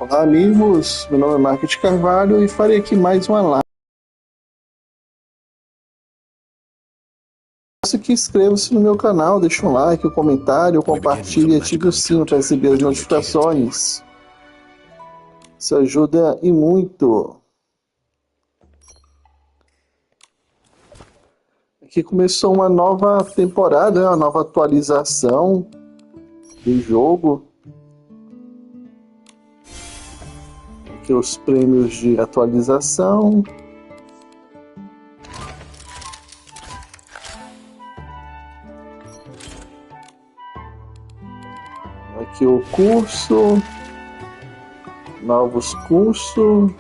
Olá amigos, meu nome é Marco de Carvalho e farei aqui mais uma live. Peço que inscreva-se no meu canal, deixe um like, um comentário, compartilhe e ative o sino para receber as notificações. Isso ajuda e muito. Aqui começou uma nova temporada, uma nova atualização do jogo. Aqui os prêmios de atualização. Aqui o curso, novos cursos.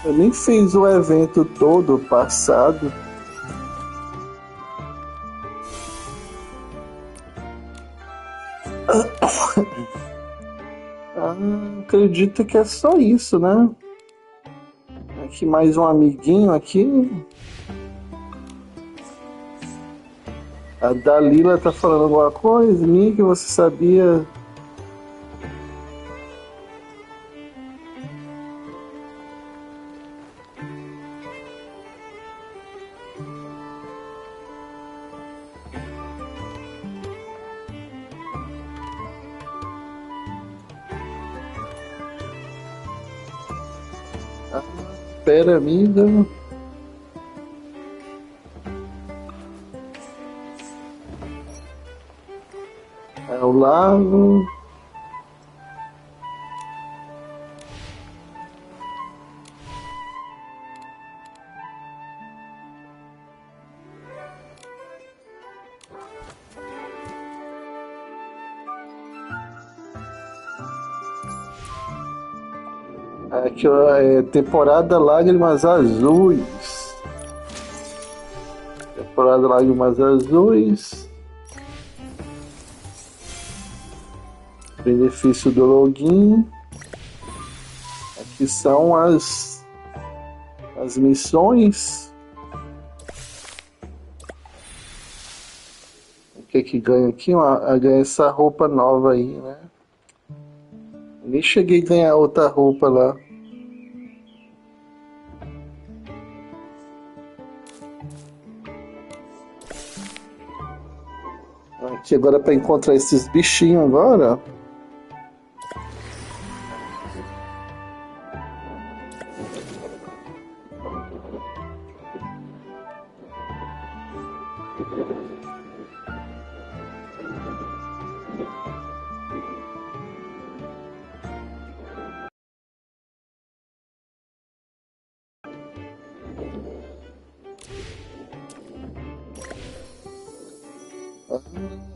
Eu nem fiz o evento todo passado. Acredito que é só isso, né? Aqui mais um amiguinho aqui. A Dalila tá falando alguma coisa? Nikki, você sabia? Pera, amiga. É o lago. Aqui é temporada Lágrimas Azuis. Temporada Lágrimas Azuis. Benefício do login. Aqui são as missões. O que é que ganha aqui? Ganha essa roupa nova aí, né? Nem cheguei a ganhar outra roupa lá. Aqui agora para encontrar esses bichinhos agora.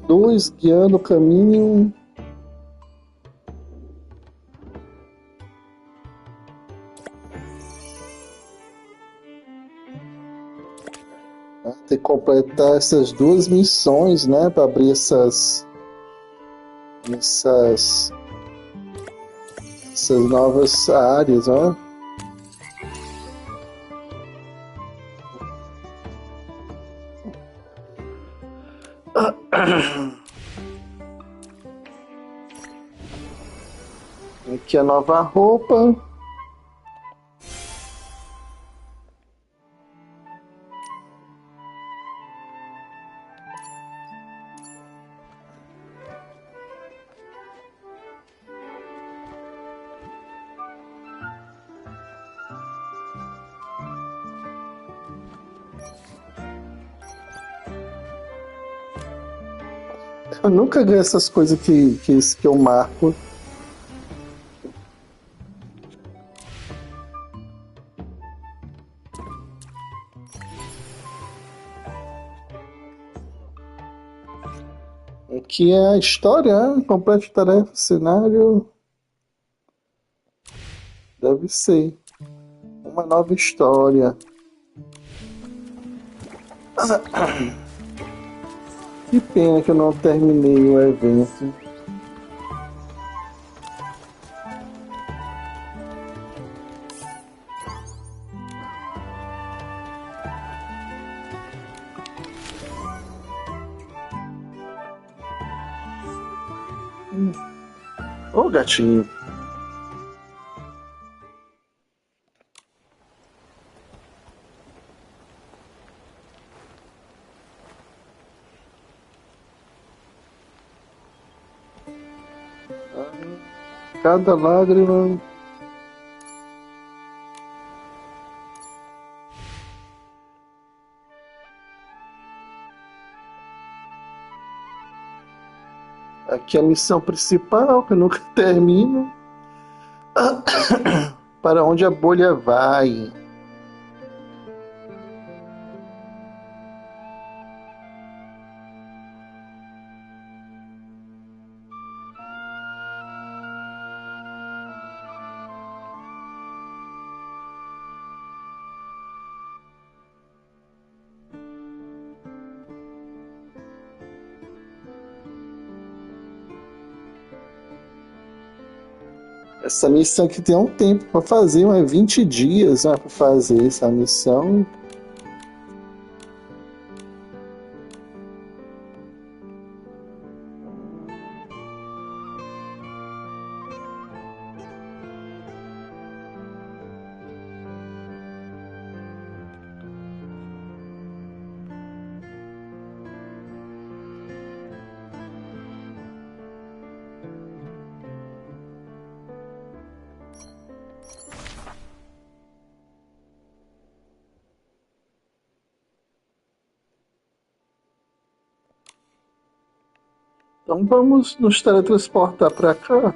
Dois guiando o caminho. Tem que completar essas duas missões, né, para abrir essas novas áreas, ó. Aqui a nova roupa. Eu nunca ganho essas coisas que eu marco. Aqui é a história, né? Complete tarefa, cenário. Deve ser uma nova história. Que pena que eu não terminei o evento. Ô gatinho. Cada lágrima... Aqui a missão principal, que nunca termina. Para onde a bolha vai? Essa missão aqui tem um tempo para fazer, uns 20 dias, né, para fazer essa missão. Então vamos nos teletransportar para cá.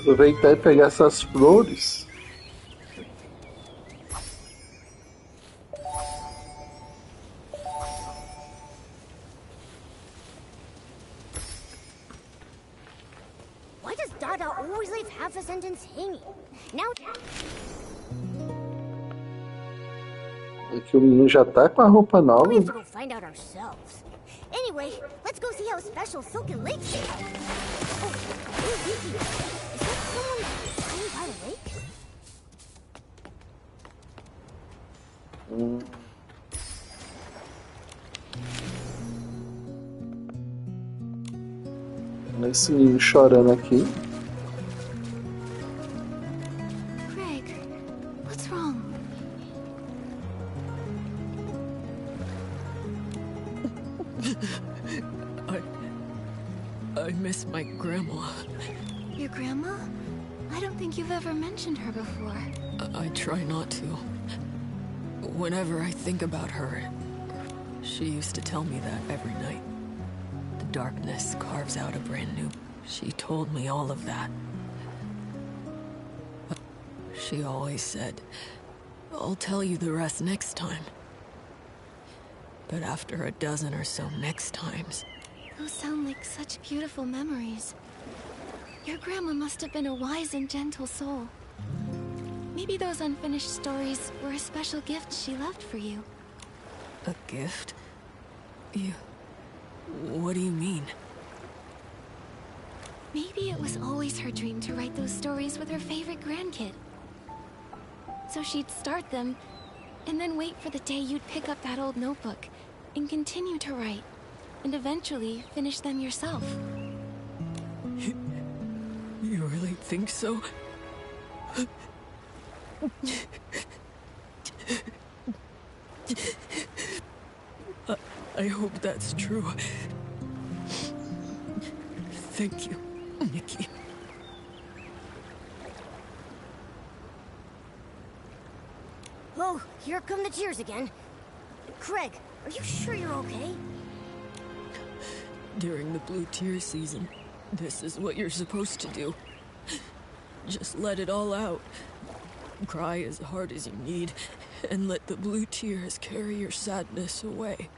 Aproveitar e pegar essas flores. Why does Dada always leave half a sentence hanging? Now... Aqui o menino já tá com a roupa nova. We have to go find out ourselves. Anyway, let's go see how special Silken Lake's is. Oh, hey, Nikki. Is that someone standing by the lake? Olha esse menino chorando aqui. Craig, what's wrong? I miss my grandma. Your grandma? I don't think you've ever mentioned her before. I try not to. Whenever I think about her, she used to tell me that every night. The darkness carves out a brand new... She told me all of that. She always said, I'll tell you the rest next time. But after a dozen or so next times... Those sound like such beautiful memories. Your grandma must have been a wise and gentle soul. Maybe those unfinished stories were a special gift she left for you. A gift? You... What do you mean? Maybe it was always her dream to write those stories with her favorite grandkid. So she'd start them, and then wait for the day you'd pick up that old notebook and continue to write, and eventually finish them yourself. You really think so? I hope that's true. Thank you, Nikki. Oh, here come the tears again. Craig, are you sure you're okay? During the blue tear season, this is what you're supposed to do. Just let it all out. Cry as hard as you need, and let the blue tears carry your sadness away.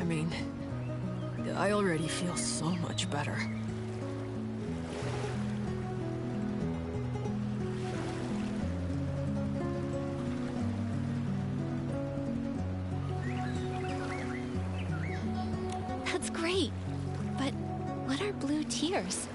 I mean, I already feel so much better. That's great. But what are blue tears?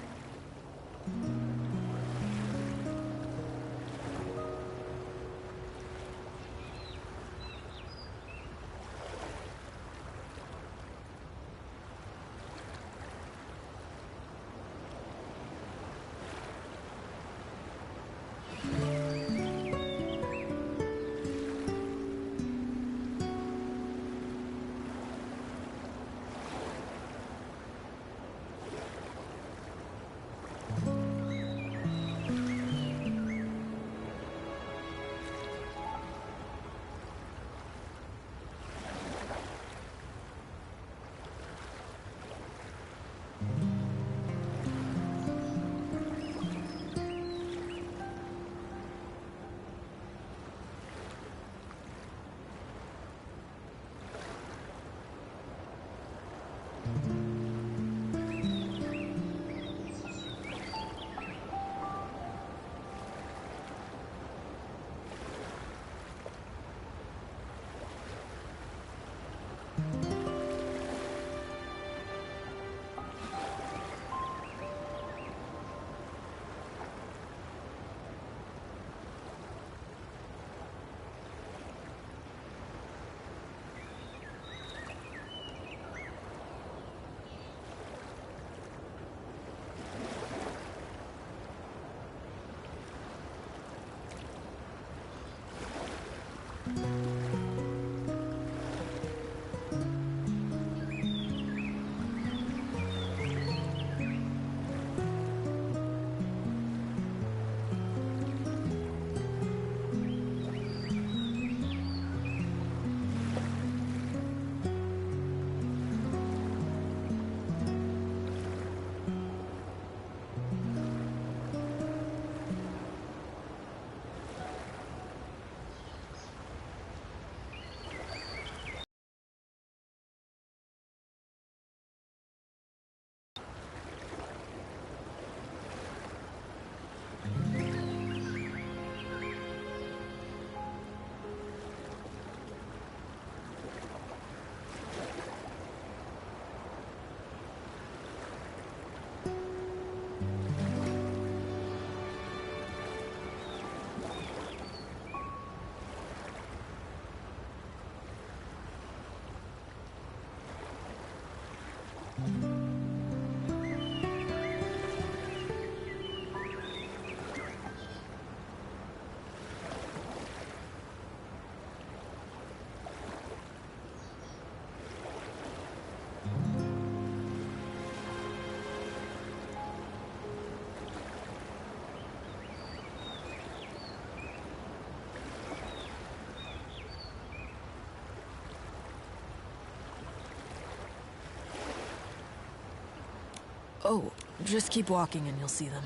Oh, just keep walking and you'll see them.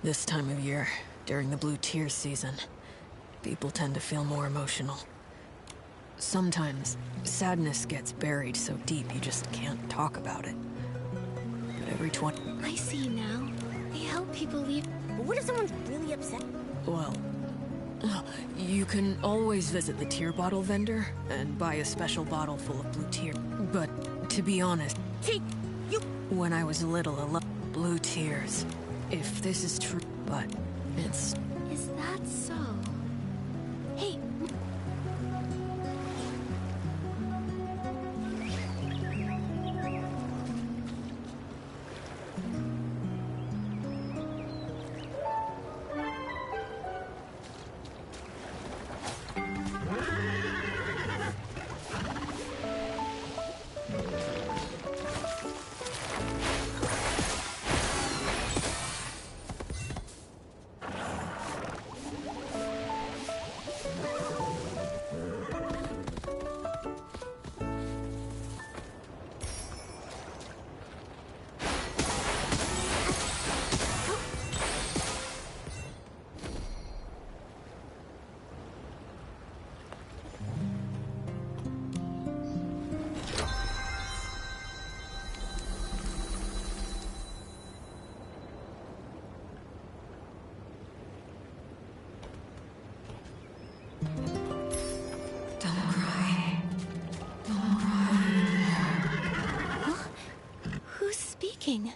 This time of year, during the blue tears season, people tend to feel more emotional. Sometimes, sadness gets buried so deep you just can't talk about it. But every 20... I see now. They help people leave. But what if someone's really upset? Well, you can always visit the tear bottle vendor and buy a special bottle full of blue tears. But, to be honest... When I was little, blue tears. If this is true, but it's... Is that so? Hey. thinking?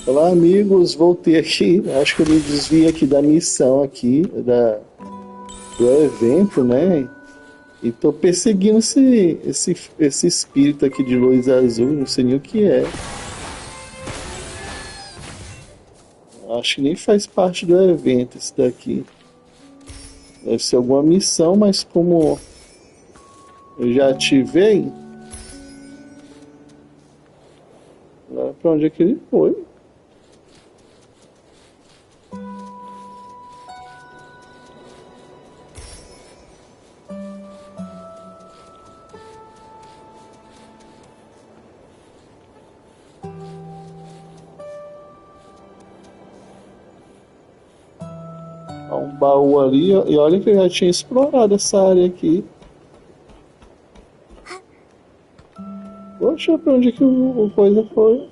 Olá, amigos, voltei aqui. Acho que eu me desviei aqui da missão aqui, do evento, né? E tô perseguindo esse espírito aqui de luz azul, não sei nem o que é. Acho que nem faz parte do evento esse daqui. Deve ser alguma missão, mas como eu já ativei... Pra onde é que ele foi? Há um baú ali, e olha que eu já tinha explorado essa área aqui. Poxa, pra onde é que o coisa foi?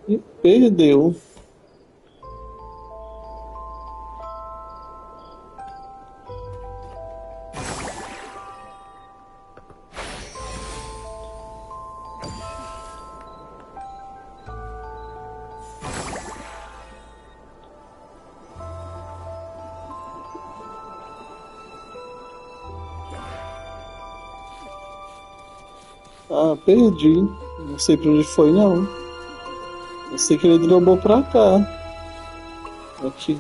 E perdeu. Ah, perdi. Não sei pra onde foi, não. Eu sei que ele dropou pra cá. Aqui.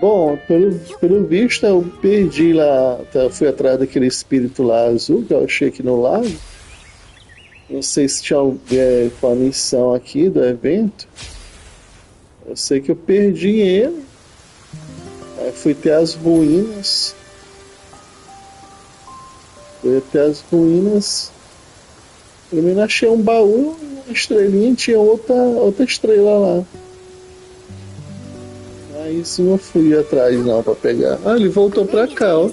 Bom, pelo visto eu perdi lá, eu fui atrás daquele espírito lá azul que eu achei aqui no lago. Não sei se tinha com a missão aqui do evento. Eu sei que eu perdi ele. Aí fui até as ruínas. Fui até as ruínas. Primeiro achei um baú, uma estrelinha e tinha outra estrela lá. Aí isso não fui atrás não pra pegar. Ah, ele voltou pra cá, ó.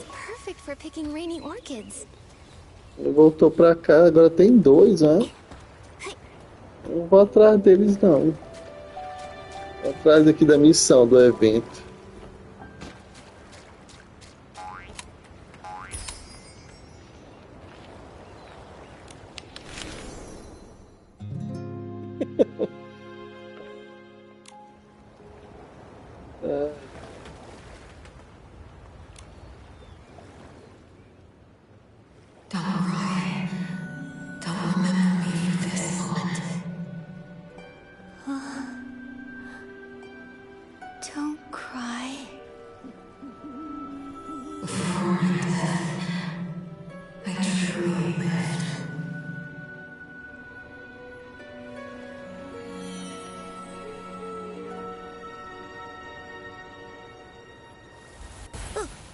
Ele voltou pra cá, agora tem dois, né? Eu não vou atrás deles não. Vou atrás aqui da missão do evento.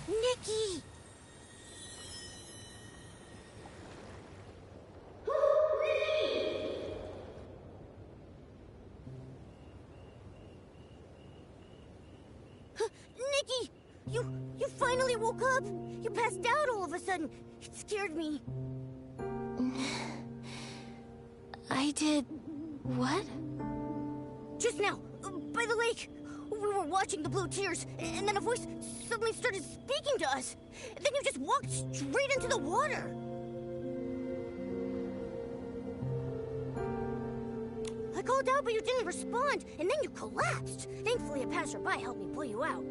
Nikki! Nikki! You finally woke up! You passed out all of a sudden! It scared me. I did... what? Just now, by the lake. We were watching the blue tears, and then a voice suddenly started speaking to us. And then you just walked straight into the water. I called out, but you didn't respond, and then you collapsed. Thankfully, a passerby helped me pull you out.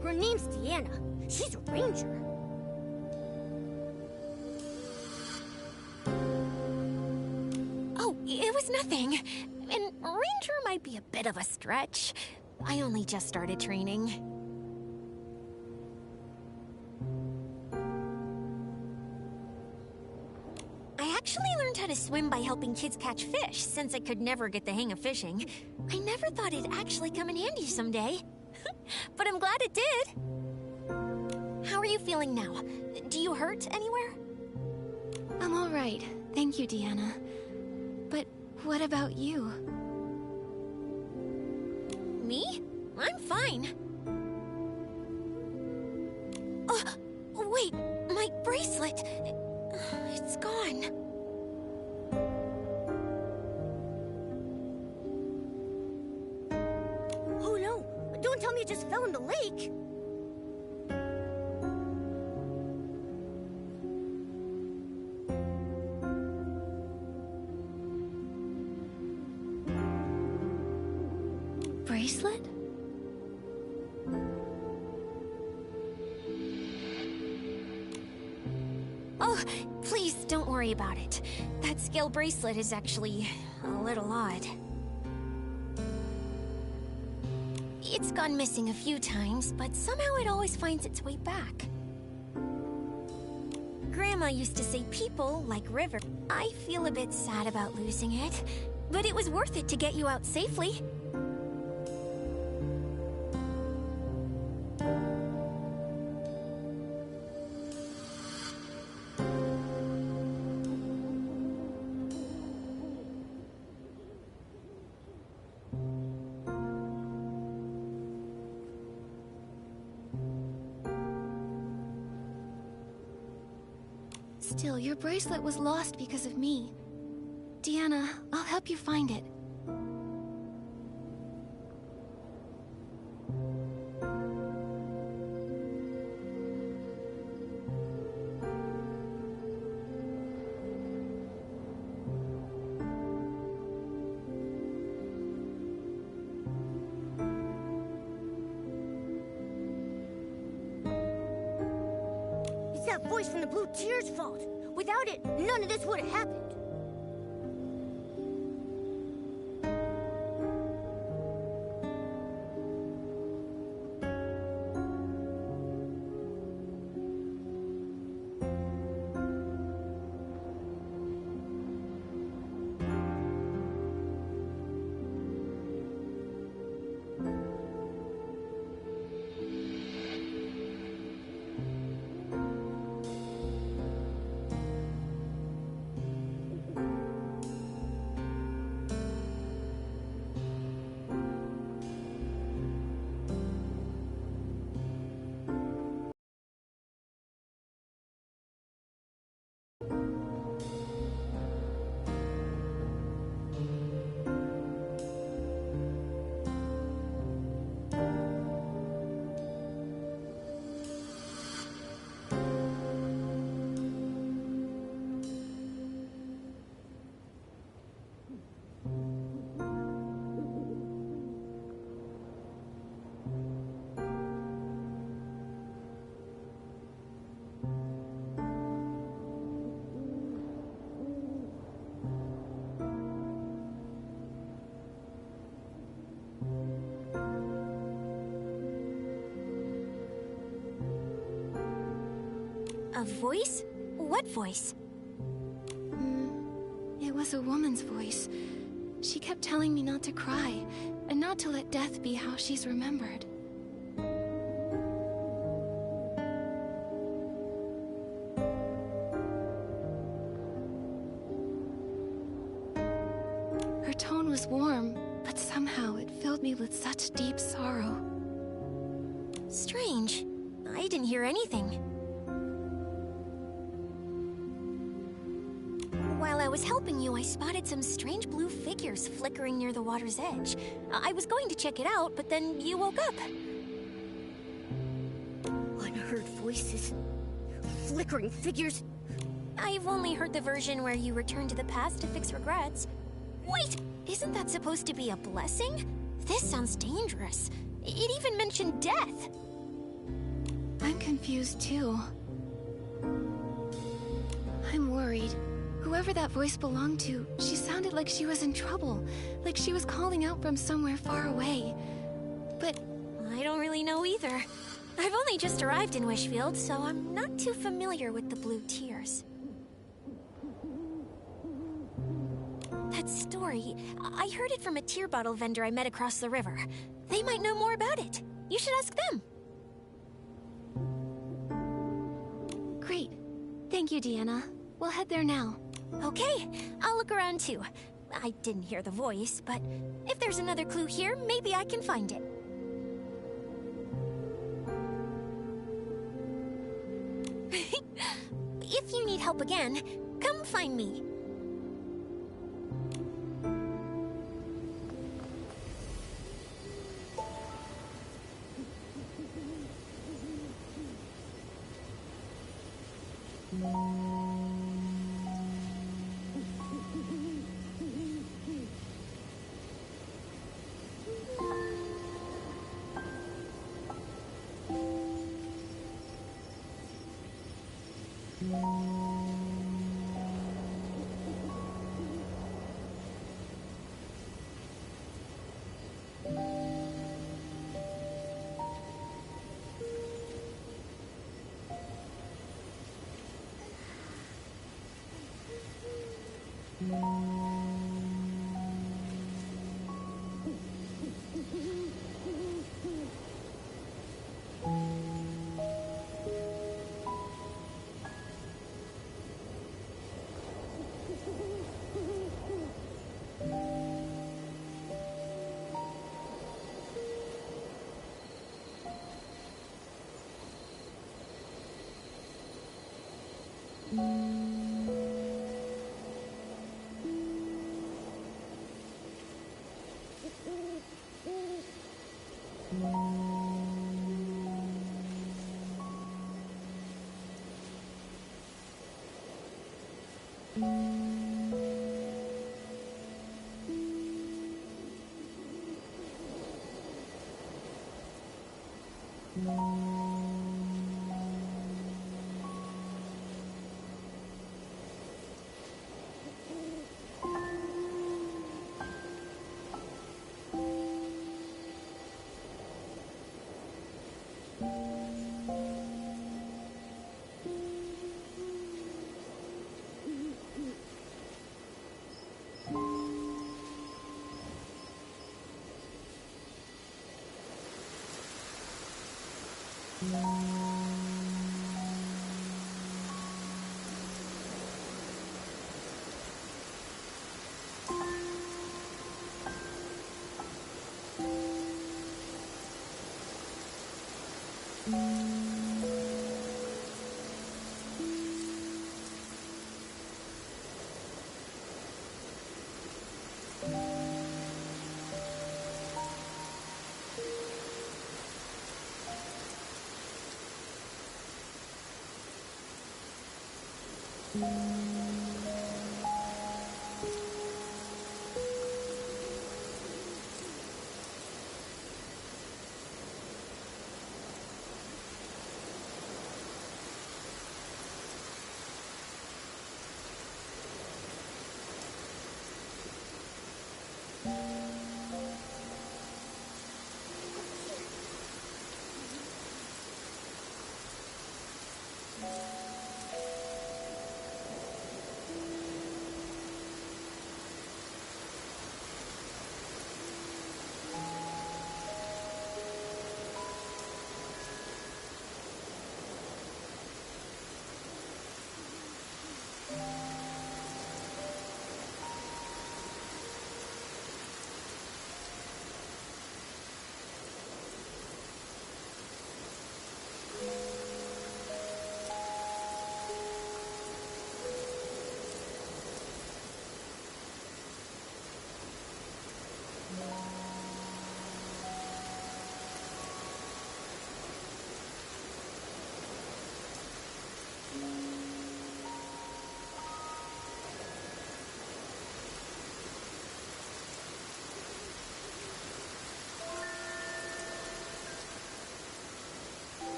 Her name's Deanna. She's a ranger. Oh, it was nothing. And ranger might be a bit of a stretch. I only just started training. I actually learned how to swim by helping kids catch fish, since I could never get the hang of fishing. I never thought it'd actually come in handy someday. But I'm glad it did. How are you feeling now? Do you hurt anywhere? I'm all right. Thank you, Deanna. But what about you? Me? I'm fine. Oh, wait, my bracelet. It's gone. Oh no! Don't tell me it just fell in the lake! bracelet? Oh, please don't worry about it. That scale bracelet is actually a little odd. It's gone missing a few times, but somehow it always finds its way back. Grandma used to say people like River. I feel a bit sad about losing it, but it was worth it to get you out safely. Still, your bracelet was lost because of me. Deanna, I'll help you find it. It's that voice from the Blue Tear's fault. Without it, none of this would have happened. A voice? What voice? It was a woman's voice. She kept telling me not to cry, and not to let death be how she's remembered. Her tone was warm, but somehow it filled me with such deep sorrow. Strange. I didn't hear anything. While I was helping you, I spotted some strange blue figures flickering near the water's edge. I was going to check it out, but then you woke up. Unheard voices. Flickering figures. I've only heard the version where you return to the past to fix regrets. Wait! Isn't that supposed to be a blessing? This sounds dangerous. It even mentioned death. I'm confused too. I'm worried. Whoever that voice belonged to, she sounded like she was in trouble, like she was calling out from somewhere far away. But I don't really know either. I've only just arrived in Wishfield, so I'm not too familiar with the Blue Tears. That story, I heard it from a tear bottle vendor I met across the river. They might know more about it. You should ask them. great. Thank you, Deanna. We'll head there now. Okay, I'll look around too. I didn't hear the voice, but if there's another clue here, maybe I can find it. If you need help again, come find me.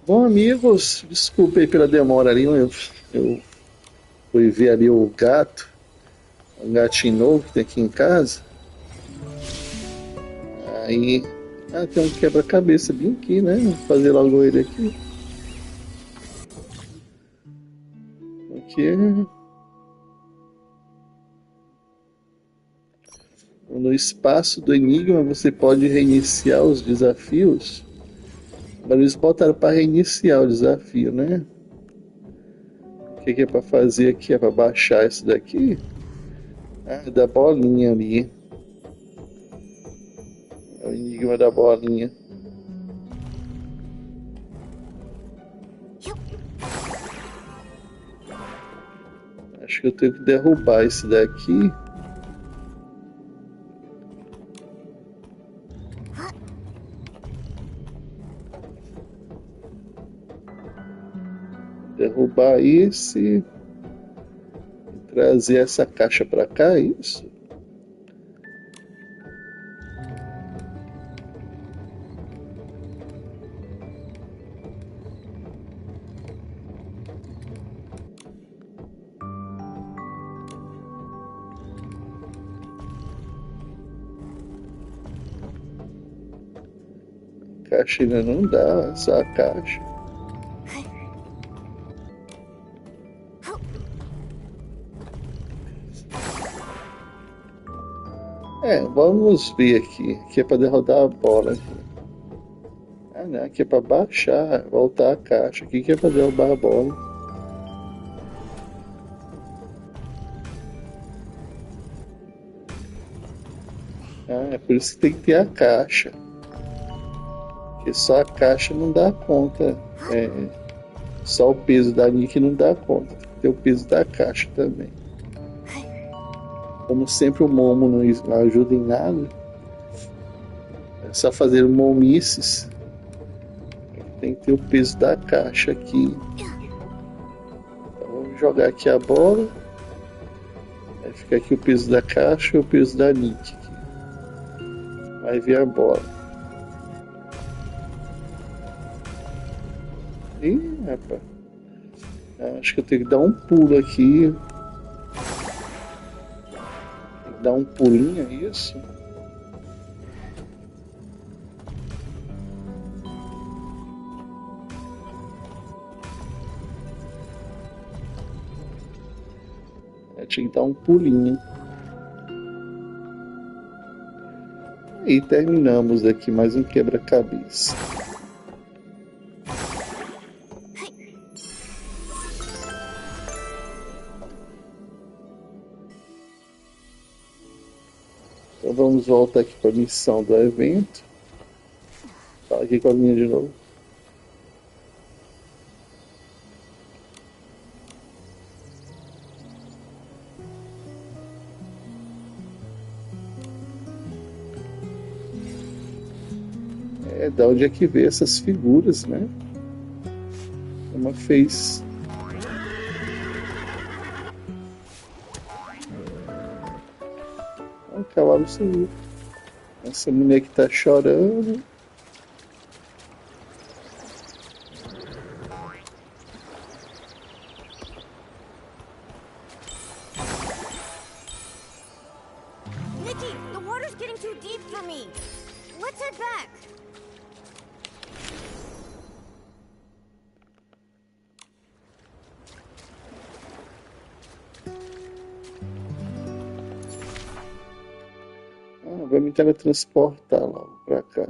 Bom, amigos, desculpe aí pela demora ali, eu fui ver ali o gato, um gatinho novo que tem aqui em casa. Aí, tem um quebra-cabeça bem aqui, né? Vou fazer logo ele aqui. Aqui é... No espaço do enigma você pode reiniciar os desafios. Mas eles botaram para reiniciar o desafio, né? O que é para fazer aqui? É para baixar isso daqui? Da bolinha ali. É o enigma da bolinha. Acho que eu tenho que derrubar esse daqui. Derrubar esse. E trazer essa caixa para cá, isso. A caixa ainda não dá, só a caixa. Vamos ver aqui. Aqui é para derrotar a bola. Não, aqui é para baixar, voltar a caixa. Aqui que é para derrubar a bola. É por isso que tem que ter a caixa. Porque só a caixa não dá conta. Só o peso da Nikki não dá conta. Tem que ter o peso da caixa também. Como sempre o Momo não ajuda em nada. É só fazer momices. Tem que ter o peso da caixa aqui. Então, vamos jogar aqui a bola. Vai ficar aqui o peso da caixa e o peso da Nikki. Vai vir a bola. Ih, rapaz. Acho que eu tenho que dar um pulo aqui. Tem que dar um pulinho, é isso? Tinha que dar um pulinho. E terminamos aqui mais um quebra-cabeça. Então vamos voltar aqui para a missão do evento. Fala aqui com a linha de novo. Da onde é que vê essas figuras, né? Uma fez. O cavalo sumiu. Essa mulher que tá chorando. Nikki, the water's getting too deep for me. Let's head back. Vai me teletransportar logo pra cá.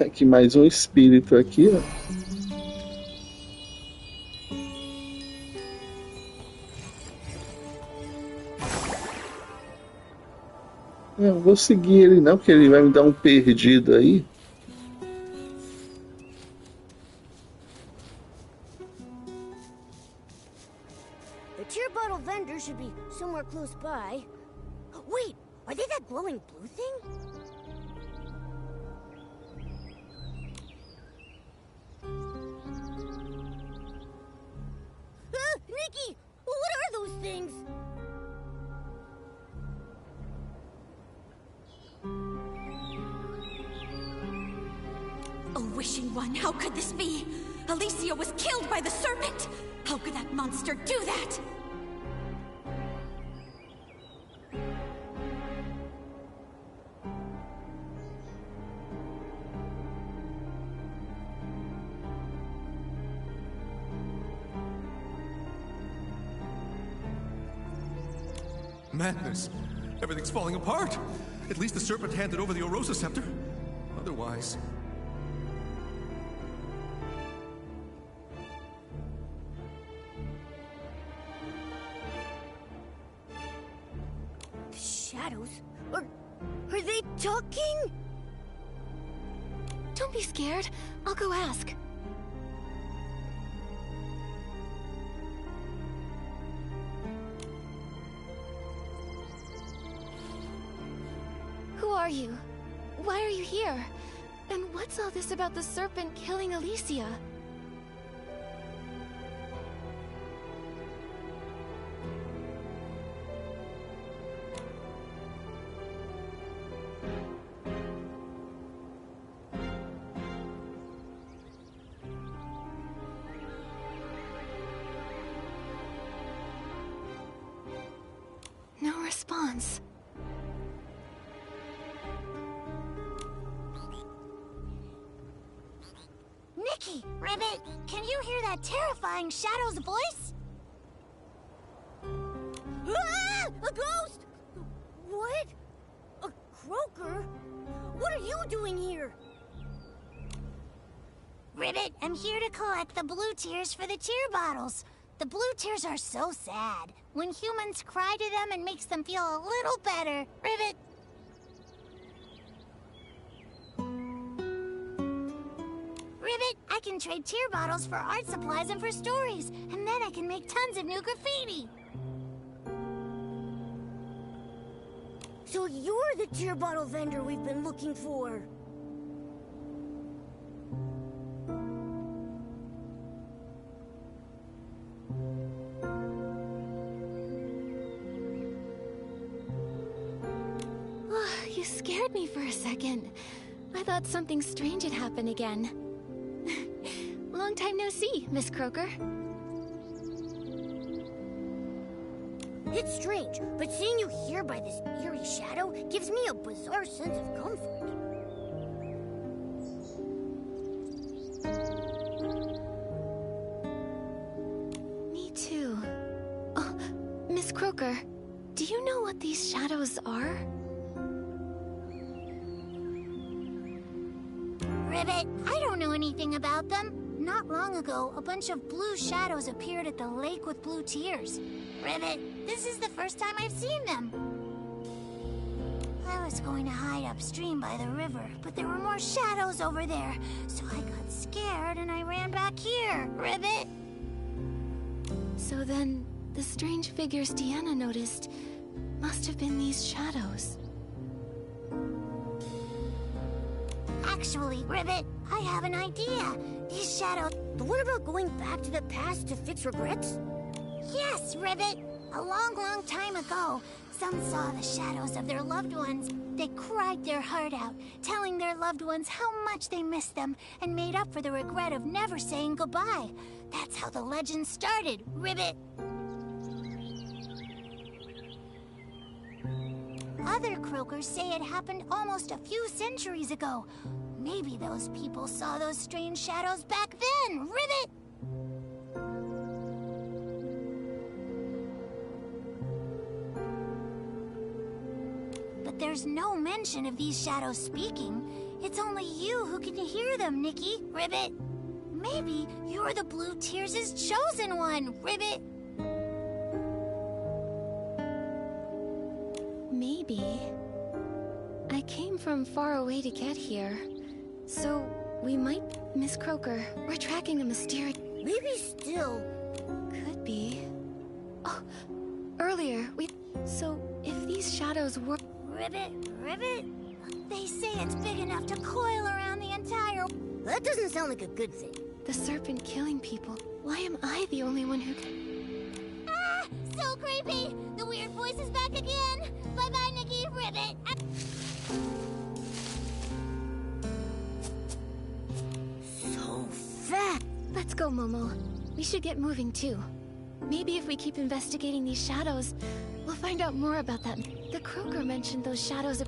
Aqui mais um espírito aqui, ó. Eu não vou seguir ele não, porque ele vai me dar um perdido aí. The tear bottle vendor should be somewhere close by. Wait, are they that glowing blue thing? Nikki, what are those things? A wishing one, how could this be? Alicia was killed by the serpent! How could that monster do that? Madness. Everything's falling apart. At least the serpent handed over the Orosa scepter. Otherwise... The shadows? Are they talking? Don't be scared. I'll go ask. Who are you? Why are you here? And what's all this about the serpent killing Alicia? No response. Nikki! Ribbit, can you hear that terrifying shadow's voice? Ah! A ghost! What? A croaker? What are you doing here? Ribbit, I'm here to collect the blue tears for the tear bottles. The blue tears are so sad. When humans cry to them, it makes them feel a little better. Ribbit. Ribbit, I can trade tear bottles for art supplies and for stories, and then I can make tons of new graffiti. So you're the tear bottle vendor we've been looking for. You scared me for a second. I thought something strange had happened again. Long time no see, Miss Croaker. It's strange, but seeing you here by this eerie shadow gives me a bizarre sense of comfort. Me too. Oh, Miss Croaker, do you know what these shadows are? Ribbit, I don't know anything about them. Not long ago, a bunch of blue shadows appeared at the lake with blue tears. Ribbit, this is the first time I've seen them. I was going to hide upstream by the river, but there were more shadows over there. So I got scared and I ran back here. Ribbit! So then, the strange figures Deanna noticed must have been these shadows. Actually, Ribbit, I have an idea. These shadows... But what about going back to the past to fix regrets? Yes, Ribbit. A long, long time ago, some saw the shadows of their loved ones. They cried their heart out, telling their loved ones how much they missed them, and made up for the regret of never saying goodbye. That's how the legend started, Ribbit. Other croakers say it happened almost a few centuries ago. Maybe those people saw those strange shadows back then, Ribbit! But there's no mention of these shadows speaking. It's only you who can hear them, Nikki, Ribbit. Maybe you're the Blue Tears' chosen one, Ribbit. Maybe. I came from far away to get here. So, we might... Miss Croker, we're tracking a mysterious... Maybe still. Could be. Oh, earlier, we... So, if these shadows were... Ribbit, Ribbit? They say it's big enough to coil around the entire... That doesn't sound like a good thing. The serpent killing people. Why am I the only one who... Ah! So creepy! The weird voice is back again! Bye-bye, Nikki, Ribbit! So fast! Let's go, Momo. We should get moving, too. Maybe if we keep investigating these shadows, we'll find out more about that. The Croaker mentioned those shadows...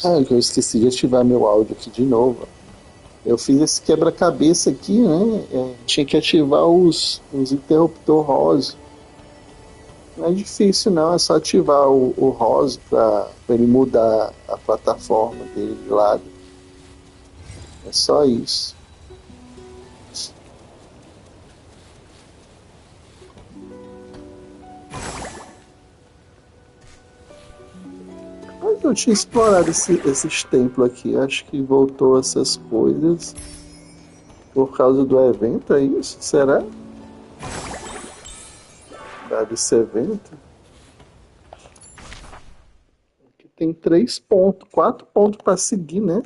Ah, que eu esqueci de ativar meu áudio aqui de novo. Eu fiz esse quebra-cabeça aqui, né? Tinha que ativar os interruptor rosa. Não é difícil não, é só ativar o rosa para ele mudar a plataforma dele de lado. É só isso. Mas eu tinha explorado esses templos aqui. Acho que voltou essas coisas por causa do evento, é isso? Será? Desse evento? Aqui tem 3 pontos, 4 pontos para seguir, né?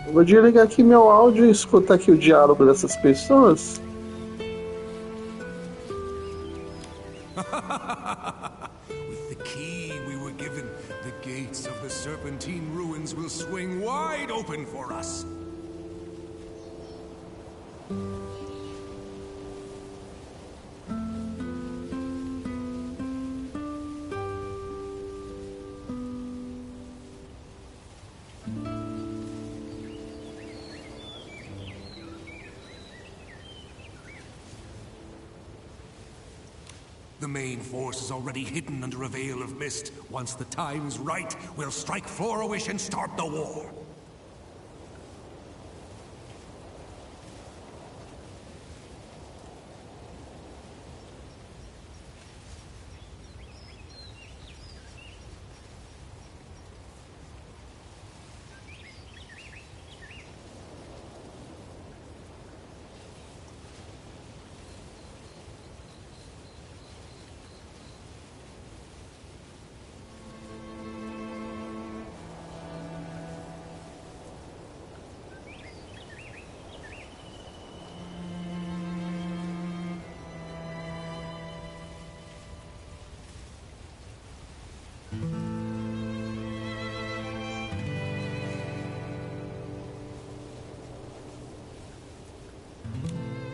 Eu vou desligar aqui meu áudio e escutar aqui o diálogo dessas pessoas. With the key we were given, the gates of the Serpentine ruins will swing wide open for us. The main force is already hidden under a veil of mist. Once the time's right, we'll strike Florowish and start the war.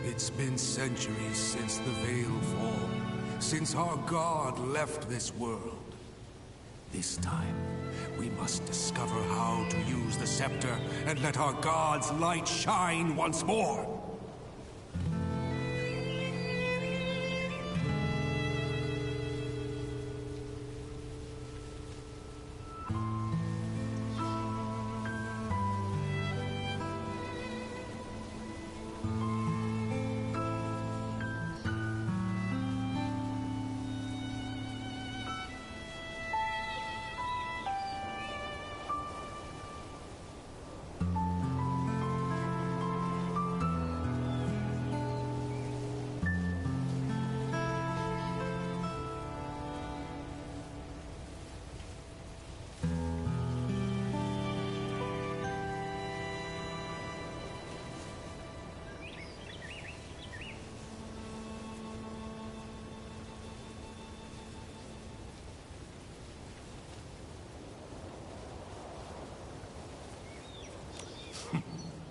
It's been centuries since the Veil fall, since our God left this world. This time, we must discover how to use the scepter and let our God's light shine once more.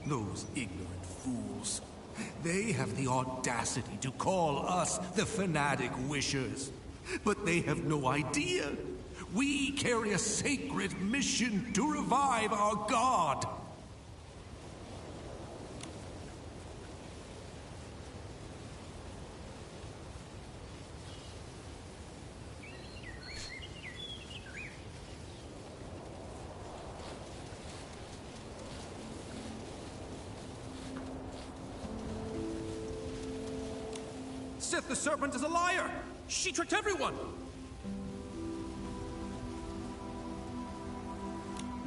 Those ignorant fools. They have the audacity to call us the fanatic wishers. But they have no idea. We carry a sacred mission to revive our God. Sith the Serpent is a liar! She tricked everyone!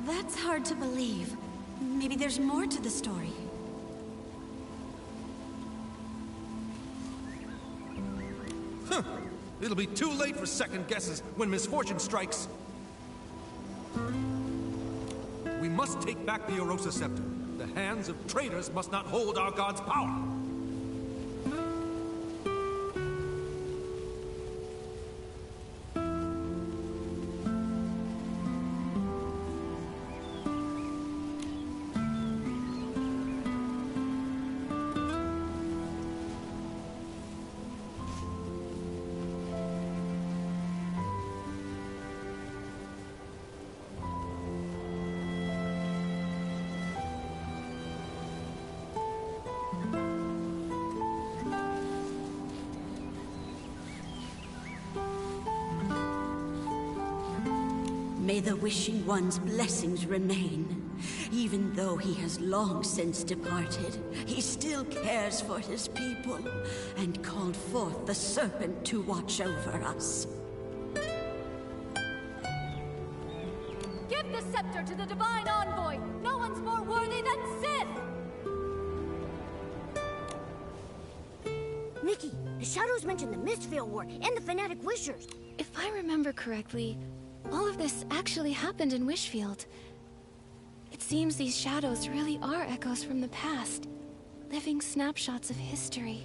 That's hard to believe. Maybe there's more to the story. Huh. It'll be too late for second guesses when misfortune strikes. We must take back the Orosa Scepter. The hands of traitors must not hold our God's power. May the Wishing One's blessings remain. Even though he has long since departed, he still cares for his people and called forth the serpent to watch over us. Give the scepter to the Divine Envoy! No one's more worthy than Sith! Nikki, the Shadows mentioned the Mistvale War and the Fanatic Wishers. If I remember correctly, all of this actually happened in Wishfield. It seems these shadows really are echoes from the past, living snapshots of history.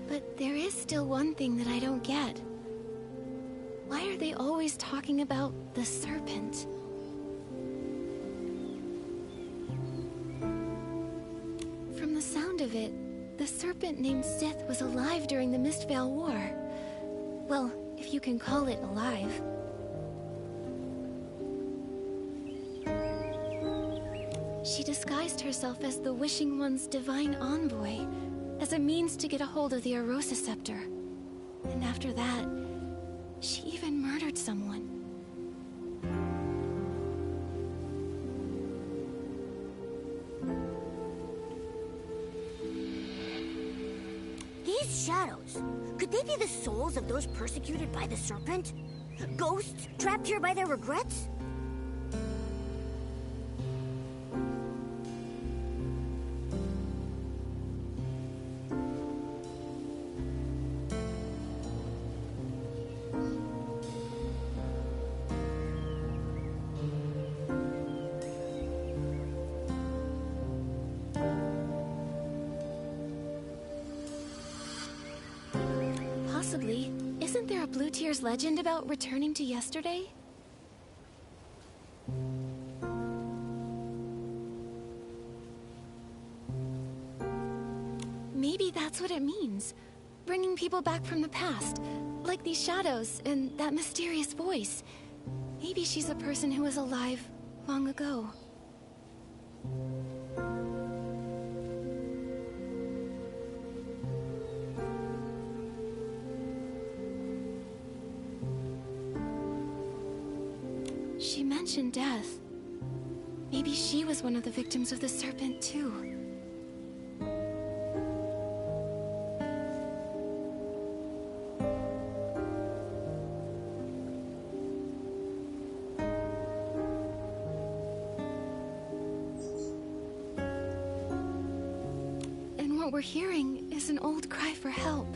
But there is still one thing that I don't get. Why are they always talking about the serpent? From the sound of it, the serpent named Sith was alive during the Mistvale War. Well, if you can call it alive. She disguised herself as the Wishing One's divine envoy, as a means to get a hold of the Arosa Scepter. And after that, she even murdered someone. These shadows, could they be the souls of those persecuted by the serpent? Ghosts trapped here by their regrets? Possibly. Isn't there a Blue Tears legend about returning to yesterday? Maybe that's what it means. Bringing people back from the past. Like these shadows and that mysterious voice. Maybe she's a person who was alive long ago. She mentioned death. Maybe she was one of the victims of the serpent, too. And what we're hearing is an old cry for help.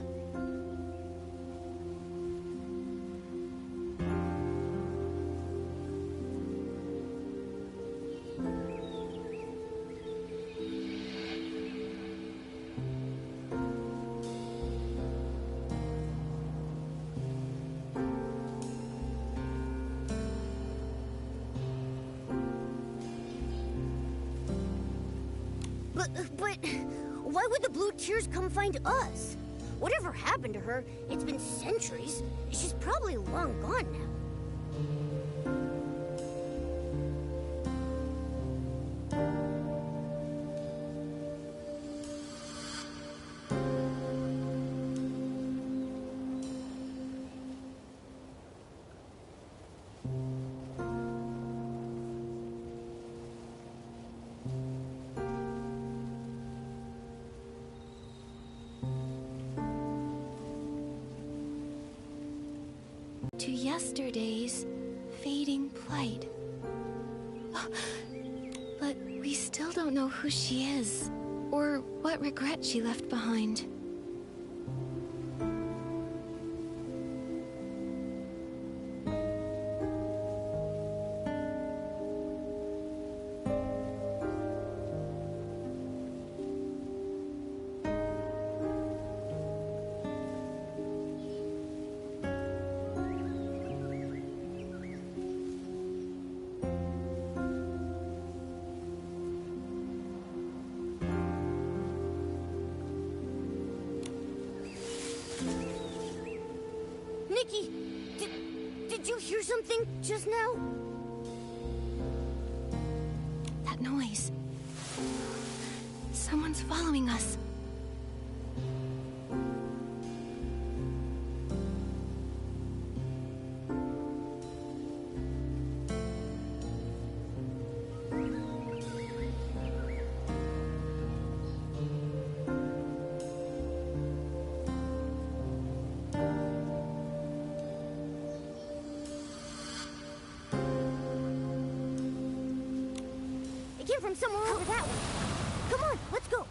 But why would the Blue Tears come find us? Whatever happened to her, it's been centuries. She's probably long gone now. To yesterday's fading plight. But we still don't know who she is, or what regret she left behind. Nikki, did you hear something just now? That noise. Someone's following us. came from somewhere over that way. Come on, let's go.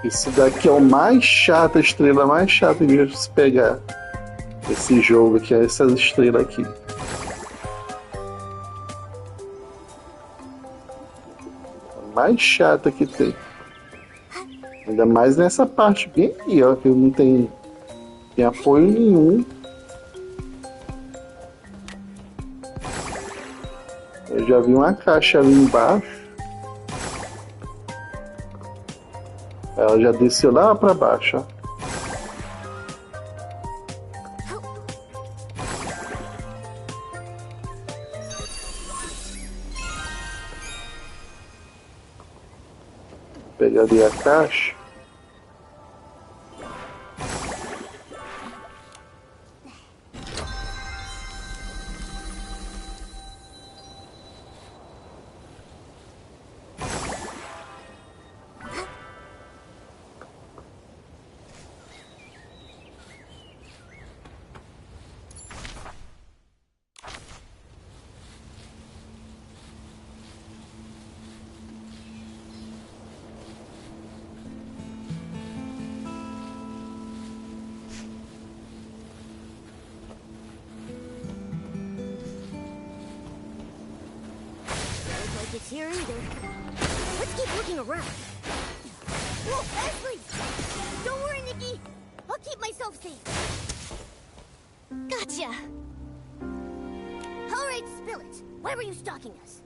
Esse daqui é o mais chato, a estrela mais chata de se pegar. Esse jogo aqui, essas estrelas aqui. A mais chata que tem. Ainda mais nessa parte bem aqui, ó, que não tem apoio nenhum. Eu já vi uma caixa ali embaixo. Ela já desceu lá para baixo, ó. Pegar ali a caixa. It's here either. Let's keep looking around. Whoa, Ashley! Don't worry, Nikki. I'll keep myself safe. Gotcha. All right, spill it. Why were you stalking us?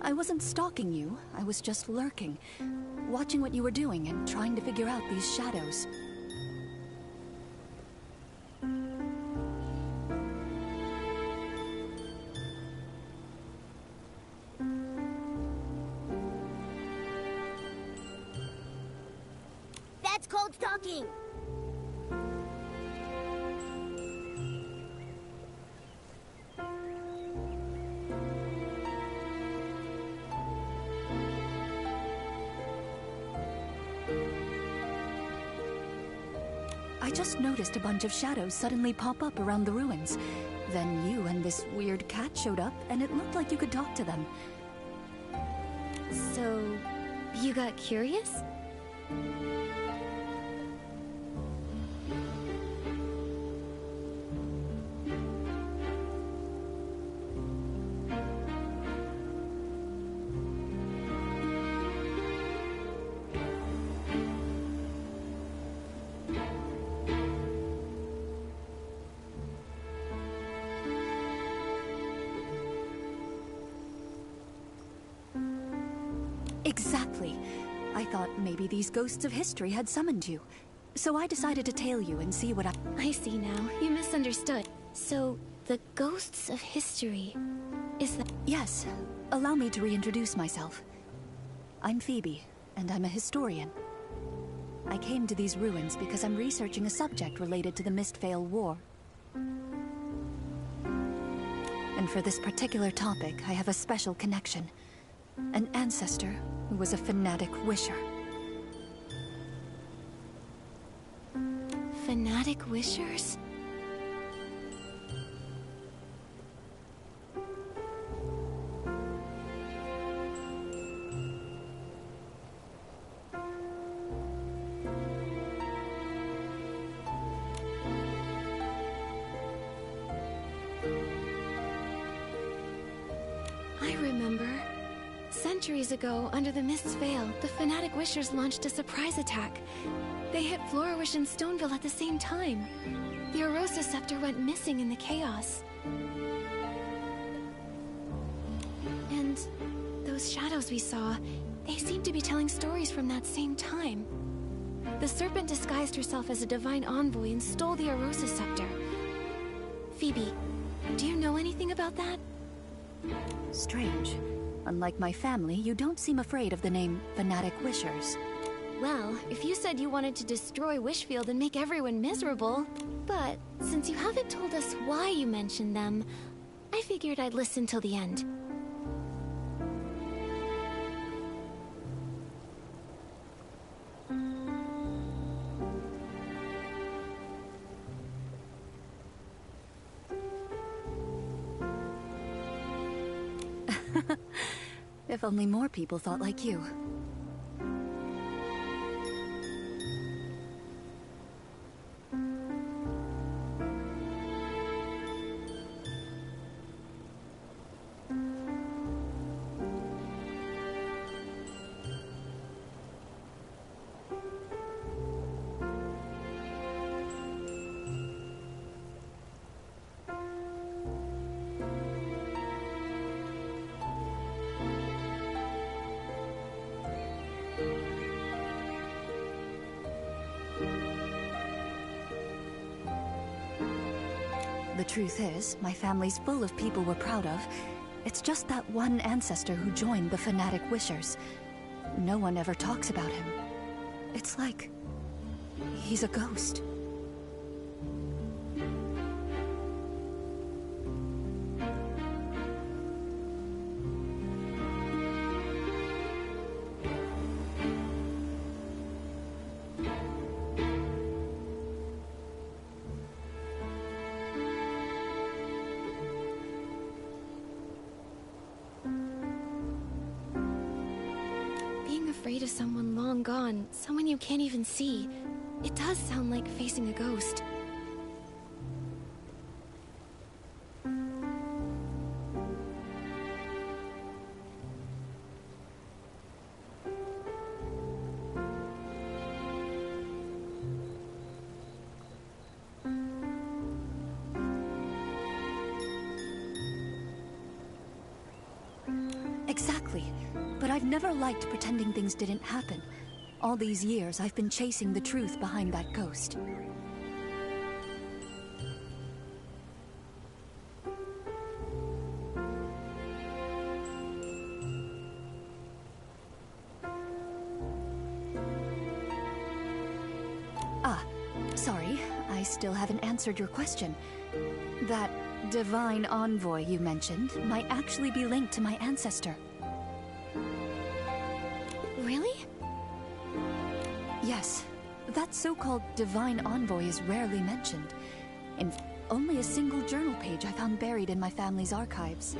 I wasn't stalking you. I was just lurking, watching what you were doing and trying to figure out these shadows. That's called stalking. I just noticed a bunch of shadows suddenly pop up around the ruins. Then you and this weird cat showed up, and it looked like you could talk to them. So, you got curious? Exactly. I thought maybe these ghosts of history had summoned you. So I decided to tail you and see what I see now. You misunderstood. So, the ghosts of history... is that... Yes. Allow me to reintroduce myself. I'm Phoebe, and I'm a historian. I came to these ruins because I'm researching a subject related to the Mistveil War. And for this particular topic, I have a special connection. An ancestor who was a fanatic wisher. Fanatic wishers? I remember. Centuries ago, under the Mist's Veil, the Fanatic Wishers launched a surprise attack. They hit Florawish and Stoneville at the same time. The Arosa Scepter went missing in the chaos. And those shadows we saw, they seemed to be telling stories from that same time. The Serpent disguised herself as a divine envoy and stole the Arosa Scepter. Phoebe, do you know anything about that? Strange. Unlike my family, you don't seem afraid of the name Fanatic Wishers. Well, if you said you wanted to destroy Wishfield and make everyone miserable... But, since you haven't told us why you mentioned them, I figured I'd listen till the end. If only more people thought like you. The truth is, my family's full of people we're proud of. It's just that one ancestor who joined the Fanatic Wishers. No one ever talks about him. It's like... he's a ghost. Afraid of someone long gone, someone you can't even see. It does sound like facing a ghost. Exactly. But I've never liked pretending things didn't happen. All these years, I've been chasing the truth behind that ghost. Ah, sorry. I still haven't answered your question. That divine envoy you mentioned might actually be linked to my ancestor. Really? Yes. That so-called divine envoy is rarely mentioned. In only a single journal page I found buried in my family's archives.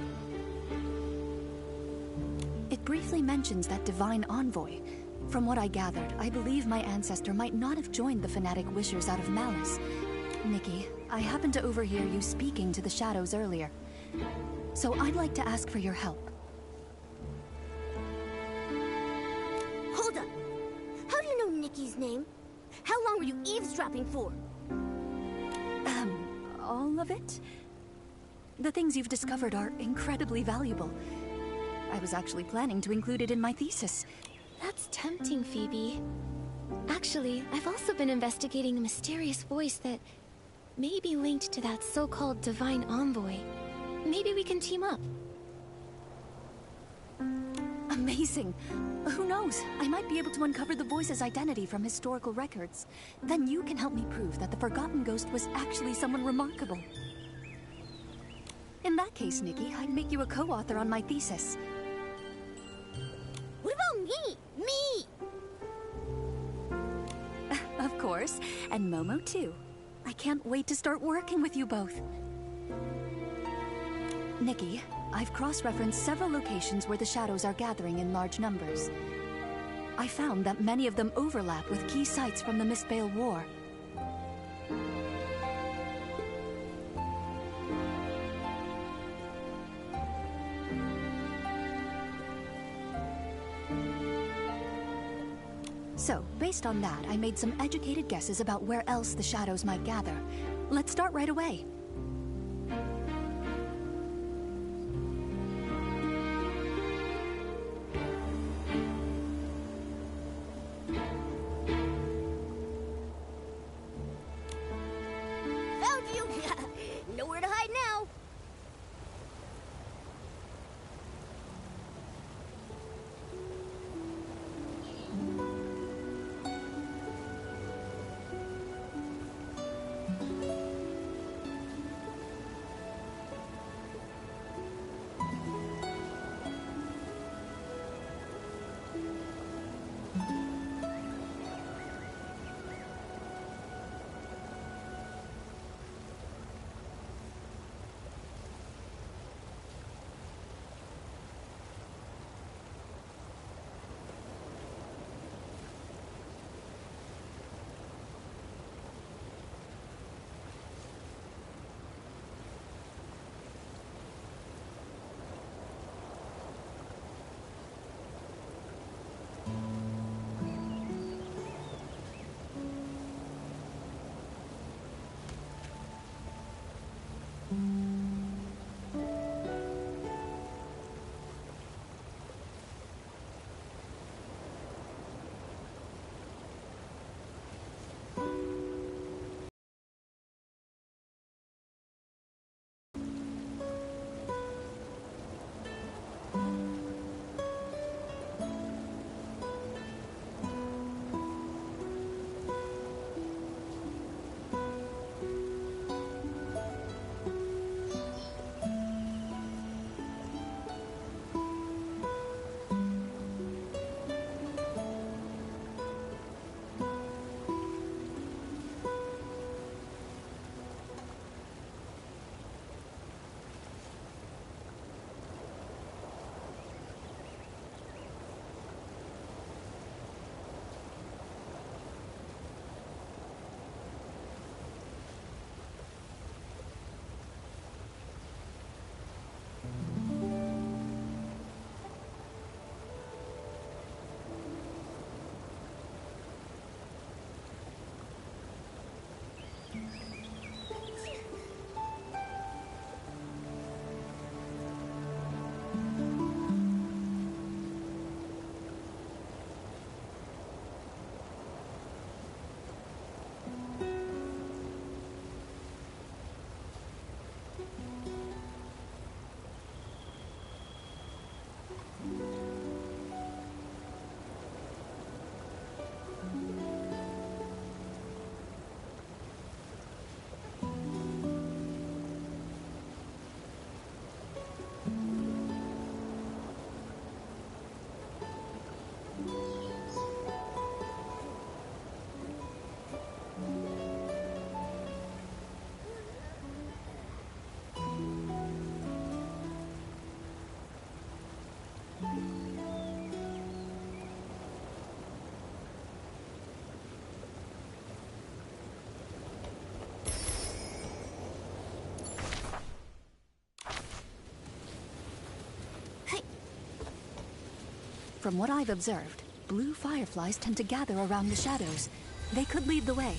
It briefly mentions that divine envoy. From what I gathered, I believe my ancestor might not have joined the Fanatic Wishers out of malice. Nikki, I happened to overhear you speaking to the shadows earlier. So I'd like to ask for your help. Hold up! How do you know Nikki's name? How long were you eavesdropping for? All of it? The things you've discovered are incredibly valuable. I was actually planning to include it in my thesis. That's tempting, Phoebe. Actually, I've also been investigating a mysterious voice that may be linked to that so-called divine envoy. Maybe we can team up. Amazing. Who knows? I might be able to uncover the voice's identity from historical records. Then you can help me prove that the Forgotten Ghost was actually someone remarkable. In that case, Nikki, I'd make you a co-author on my thesis. What about me? Me! Of course. And Momo, too. I can't wait to start working with you both. Nikki, I've cross-referenced several locations where the shadows are gathering in large numbers. I found that many of them overlap with key sites from the Mistveil War. So, based on that, I made some educated guesses about where else the shadows might gather. Let's start right away. Found you! Nowhere to hide now. From what I've observed, blue fireflies tend to gather around the shadows. They could lead the way.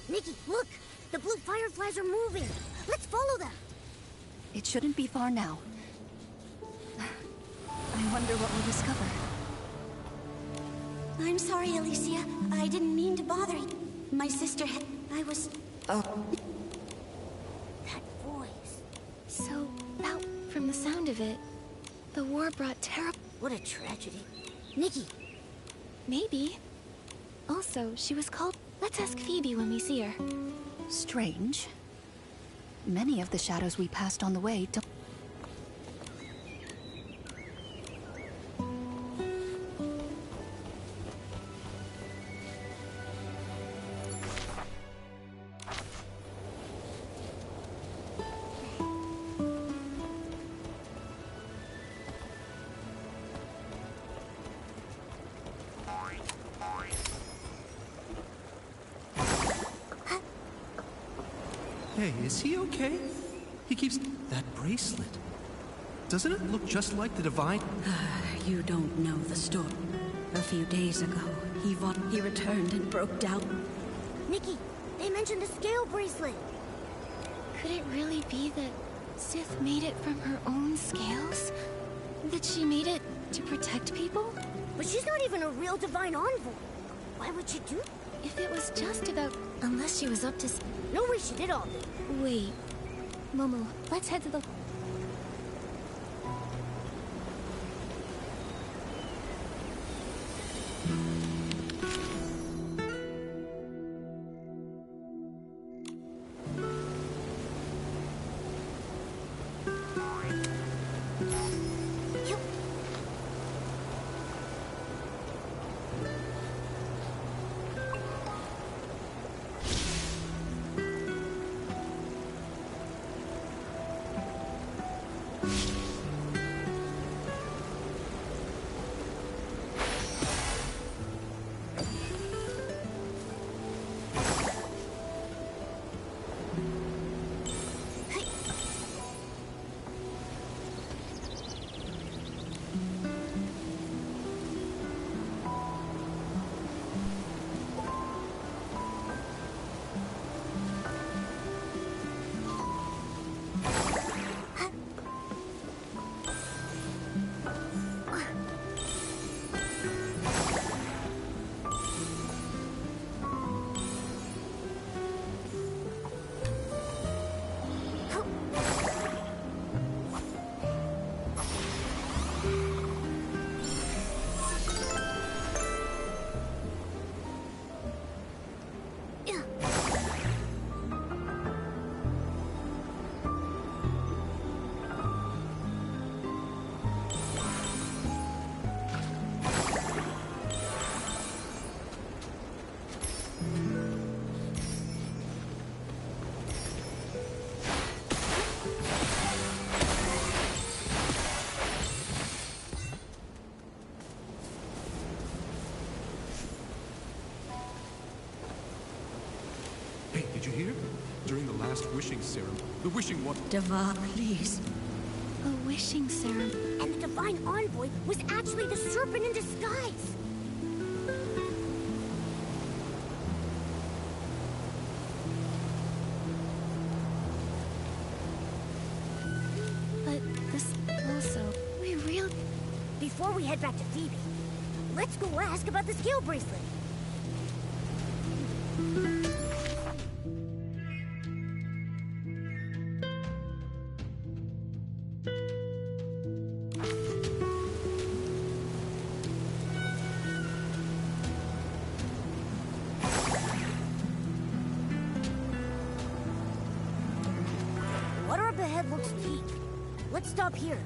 Nikki, look! The blue fireflies are moving! Let's follow them! It shouldn't be far now. wonder what we'll discover. I'm sorry, Alicia. I didn't mean to bother you. My sister had... I was... That voice. So, that, from the sound of it, the war brought terrible... What a tragedy. Nikki. Maybe. Also, she was called... Let's ask Phoebe when we see her. Strange. Many of the shadows we passed on the way don't... Hey, is he okay? He keeps... That bracelet. Doesn't it look just like the divine... You don't know the story. A few days ago, he returned and broke down. Nikki, they mentioned the scale bracelet. Could it really be that Sith made it from her own scales? That she made it to protect people? But she's not even a real divine envoy. Why would she do? If it was just about... Unless she was up to... No way she did all this. Wait. Momo, let's head to the... Hey, did you hear? During the last wishing ceremony, the wishing one... Deva, please. A wishing ceremony. And the divine envoy was actually the serpent in disguise. But this also... We really... Before we head back to Phoebe, let's go ask about the scale bracelet. Water up ahead looks deep. Let's stop here.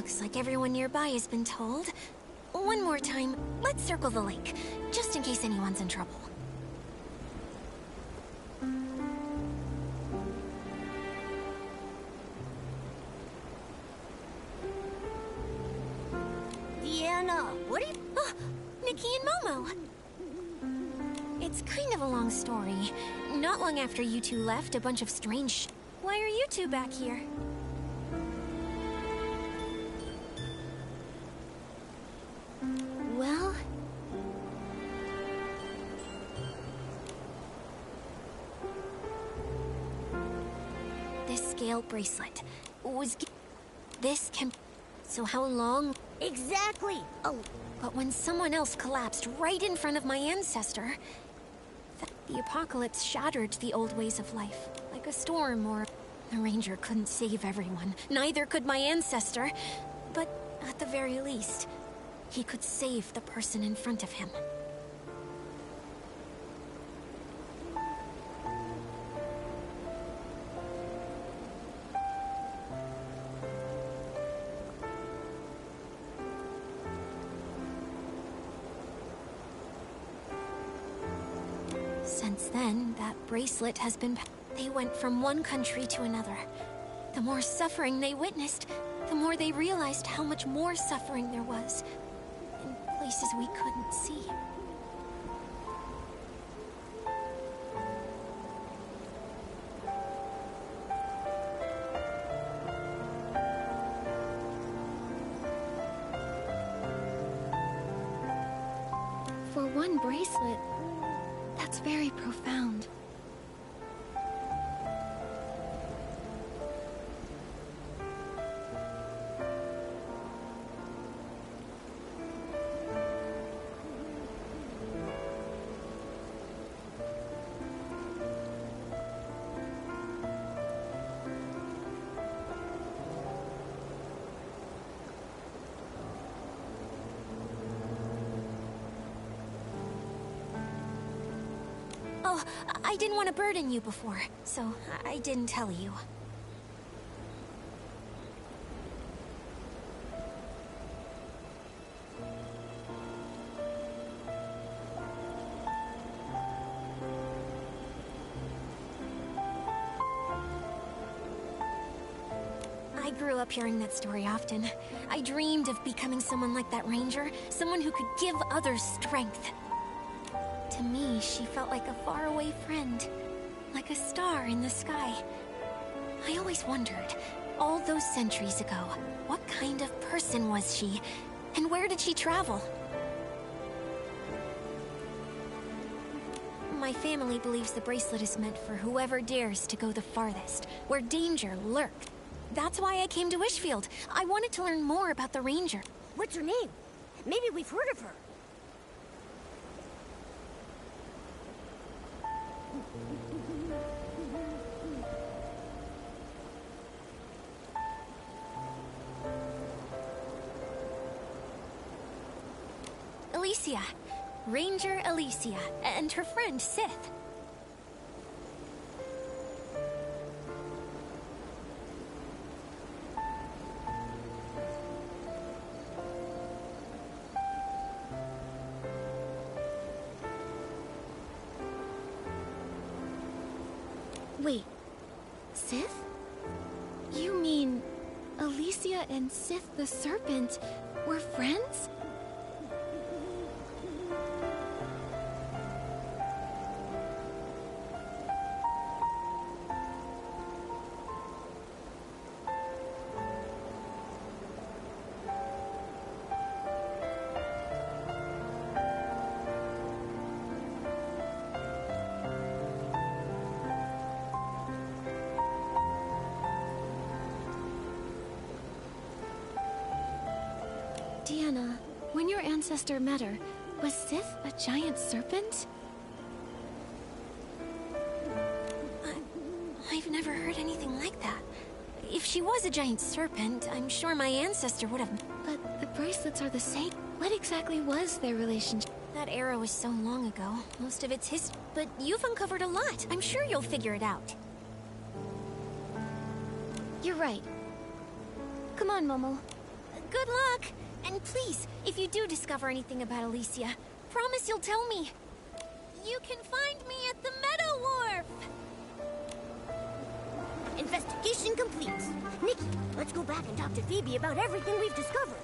Looks like everyone nearby has been told. One more time, let's circle the lake, just in case anyone's in trouble. Deanna, what are you... Oh, Nikki and Momo! It's kind of a long story. Not long after you two left, a bunch of strange... Why are you two back here? Well... This scale bracelet was... This can... So how long... Exactly! Oh, but when someone else collapsed right in front of my ancestor... The apocalypse shattered the old ways of life, like a storm or... The Ranger couldn't save everyone, neither could my ancestor. But at the very least, he could save the person in front of him. Since then, that bracelet has been... They went from one country to another. The more suffering they witnessed, the more they realized how much more suffering there was, in places we couldn't see. For one bracelet, that's very profound. Oh, I didn't want to burden you before, so I didn't tell you. I grew up hearing that story often. I dreamed of becoming someone like that ranger, someone who could give others strength. To me, she felt like a faraway friend, like a star in the sky. I always wondered, all those centuries ago, what kind of person was she, and where did she travel? My family believes the bracelet is meant for whoever dares to go the farthest, where danger lurks. That's why I came to Wishfield. I wanted to learn more about the ranger. what's her name? Maybe we've heard of her. Alicia. Ranger Alicia, and her friend Sith. Wait, Sith? You mean Alicia and Sith the Serpent were friends? Deanna, when your ancestor met her, was Sith a giant serpent? I've never heard anything like that. If she was a giant serpent, I'm sure my ancestor would have... But the bracelets are the same. What exactly was their relationship? That era was so long ago. Most of it's history. But you've uncovered a lot. I'm sure you'll figure it out. You're right. Come on, Momo. Good luck! And please, if you do discover anything about Alicia, promise you'll tell me. You can find me at the Meadow Wharf! Investigation complete. Nikki, let's go back and talk to Phoebe about everything we've discovered.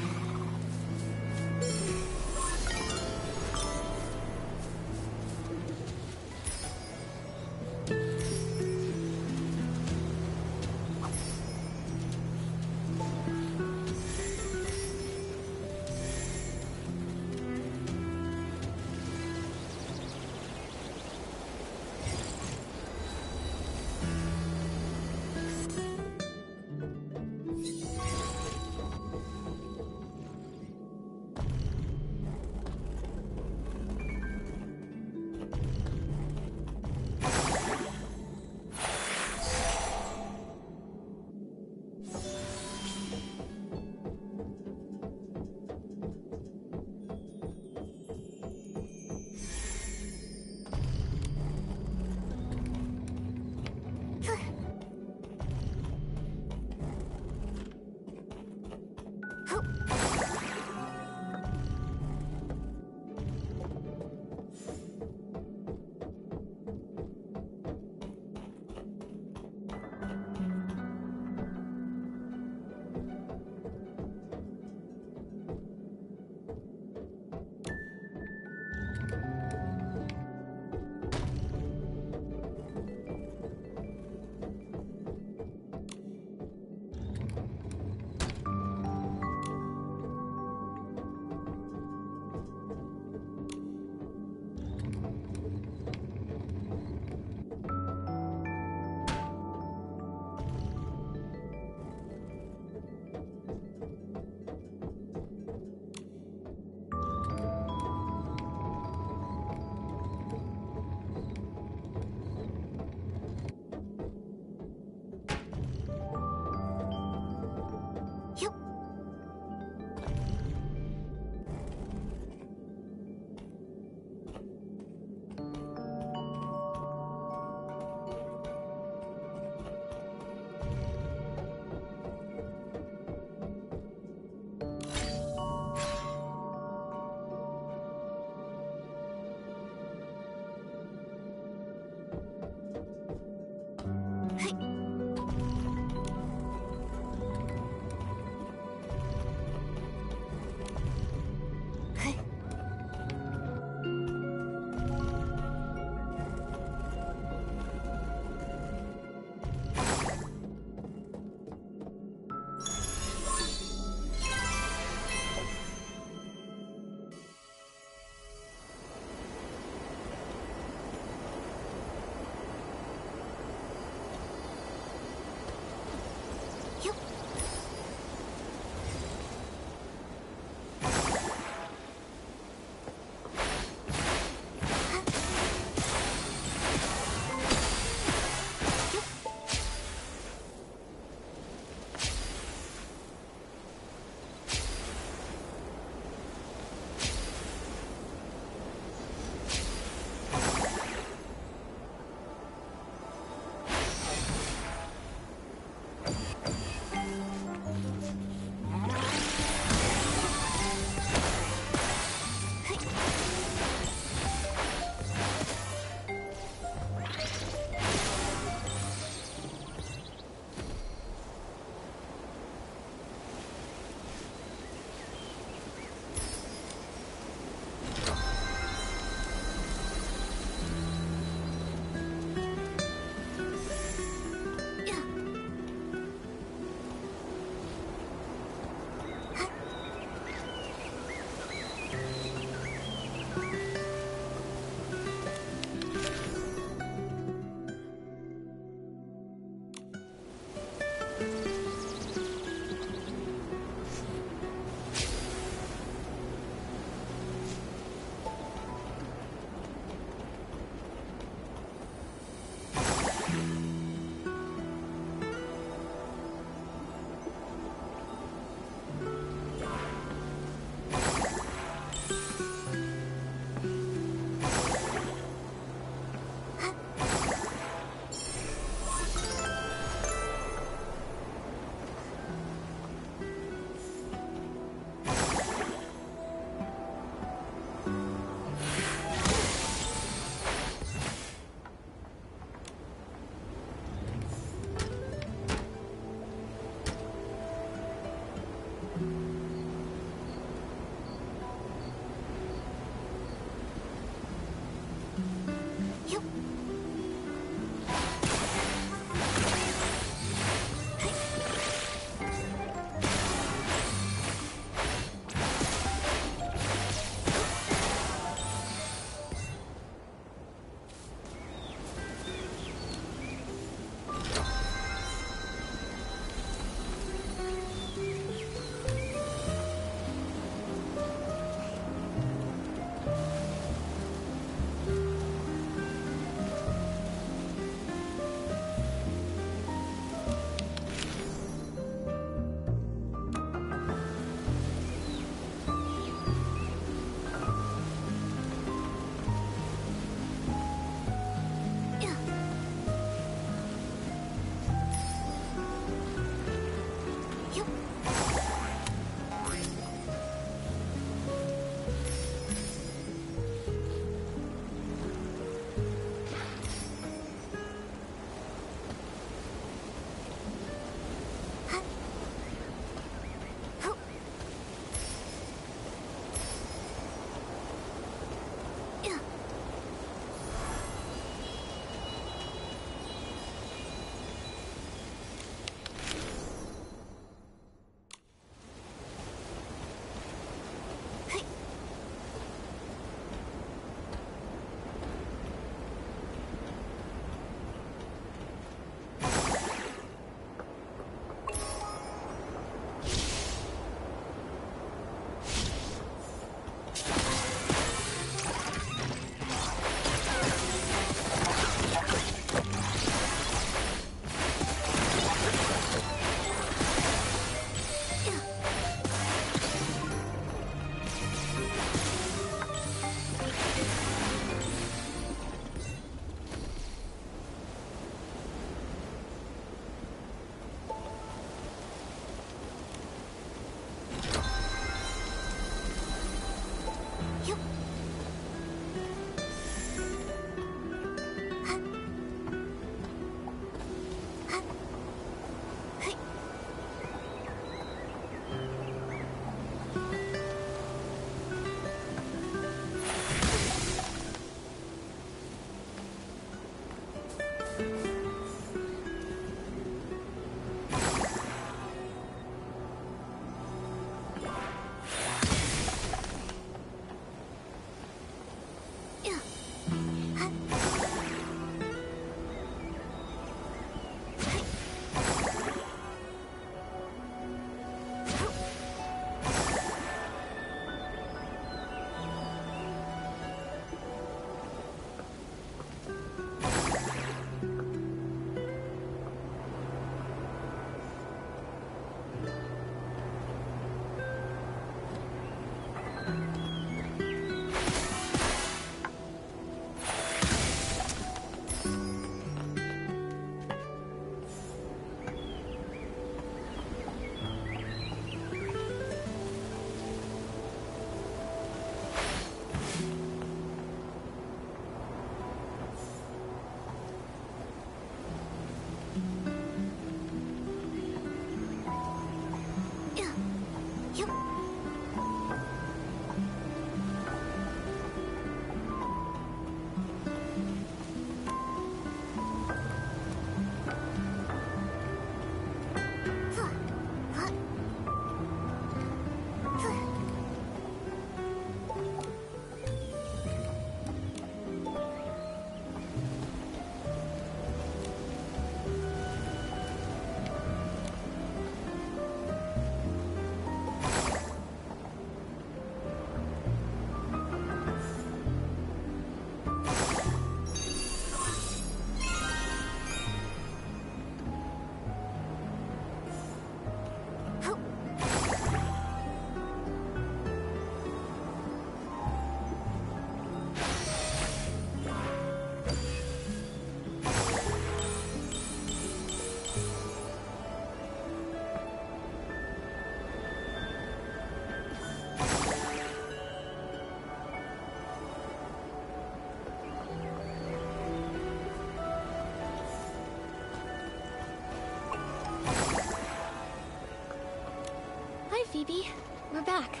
back.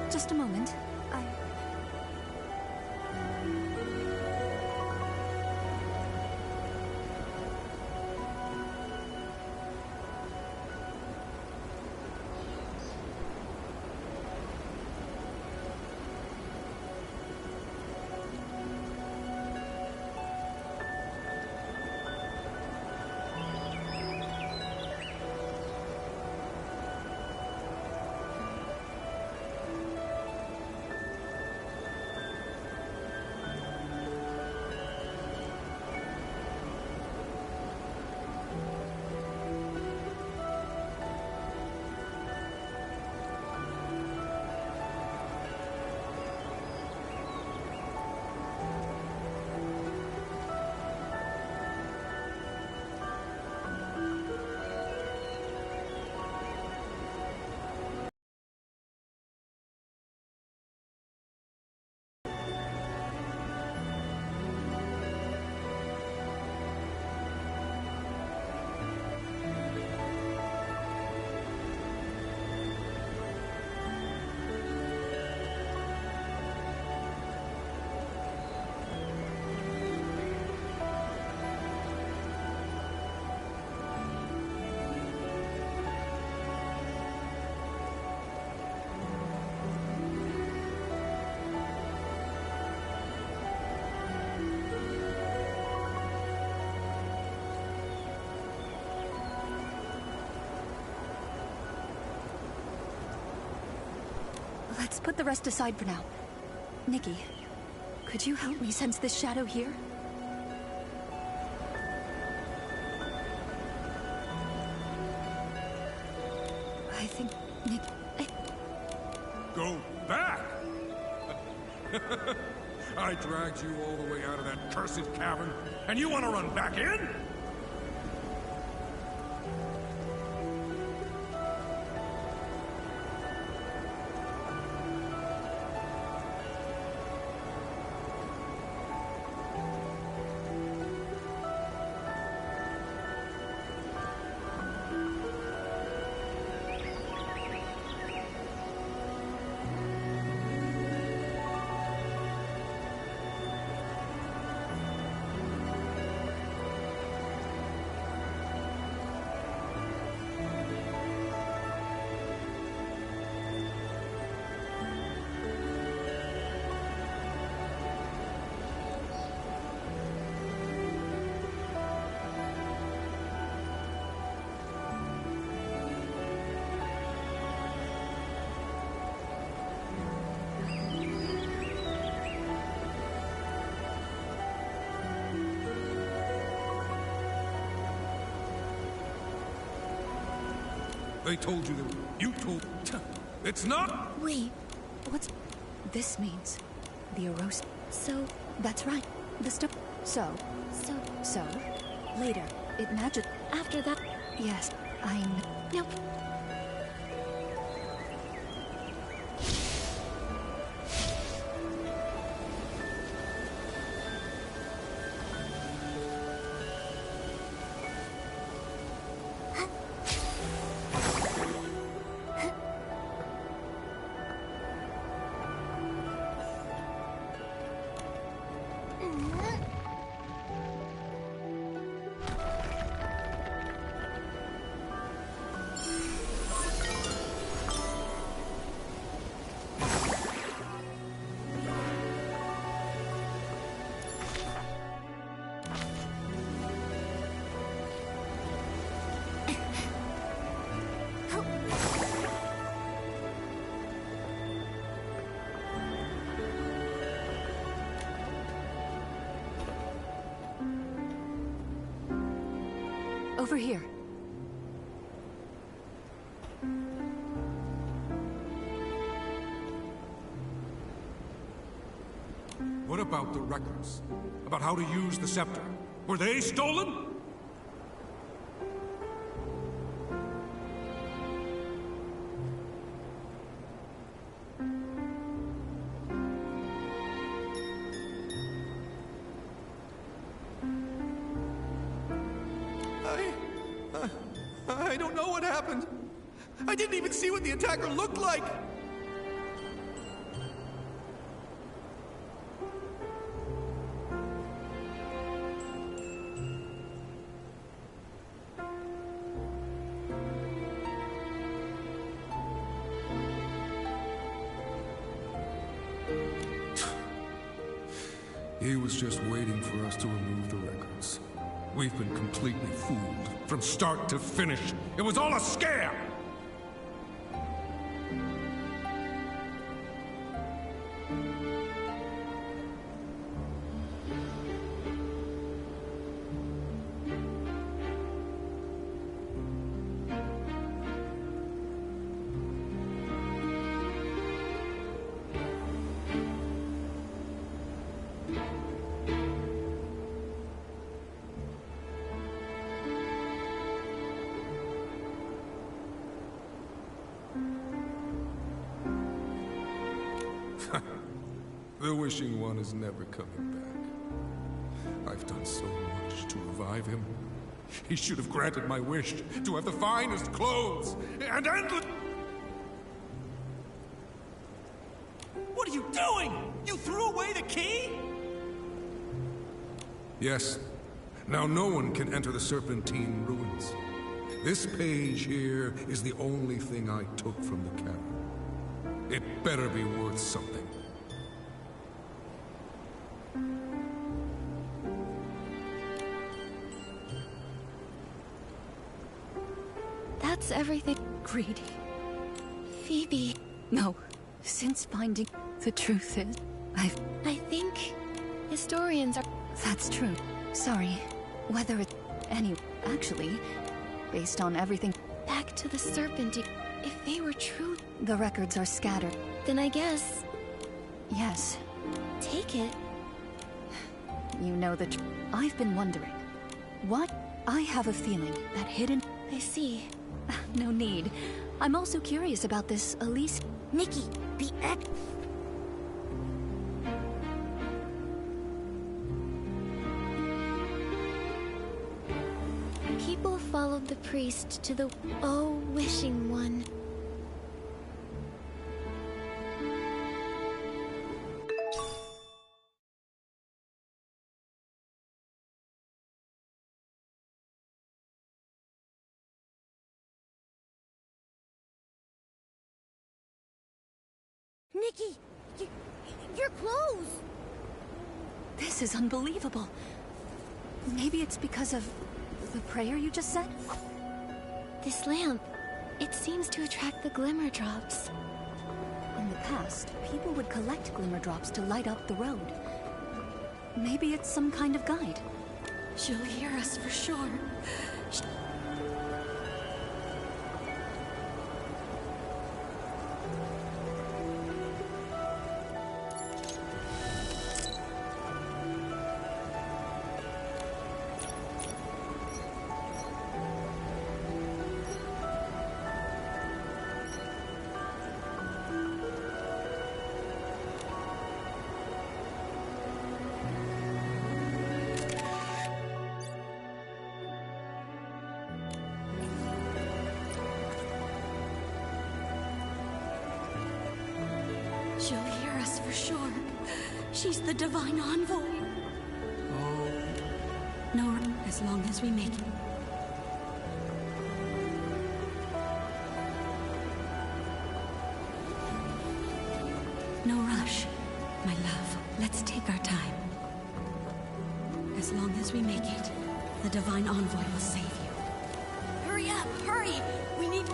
Just a moment. Let's put the rest aside for now. Nikki, could you help me sense this shadow here? I think Nikki... Go back! I dragged you all the way out of that cursed cavern, and you want to run back in? They told you that you told... It's not... Wait, what's... This means the erosive... So, that's right. The stuff... So, later, it magic... After that... Yes, Nope. Over here. What about the records? About how to use the scepter? Were they stolen? I don't know what happened. I didn't even see what the attacker looked like. He was just waiting for us to remove the records. We've been completely fooled, from start to finish. It was all a scam! The Wishing One is never coming back. I've done so much to revive him. He should have granted my wish to have the finest clothes and endless... What are you doing? You threw away the key? Yes. Now no one can enter the Serpentine ruins. This page here is the only thing I took from the camera. It better be worth something. That's everything. Greedy. Phoebe. No. Since finding the truth is, I think historians are... That's true. Sorry. Whether it's actually, based on everything... Back to the Serpent. If they were true... The records are scattered. Then I guess... Yes. Take it. You know the I've been wondering. What? I have a feeling that hidden... I see. No need. I'm also curious about this Elise... Nikki, be at... People followed the priest to the... Wishing One. Nikki, your clothes! This is unbelievable. Maybe it's because of the prayer you just said? This lamp, it seems to attract the glimmer drops. In the past, people would collect glimmer drops to light up the road. Maybe it's some kind of guide. She'll hear us for sure. She'll hear us for sure. She's the divine envoy. Oh. No, as long as we make it. No rush, my love. Let's take our time. As long as we make it, the divine envoy will save you. Hurry up, hurry! We need...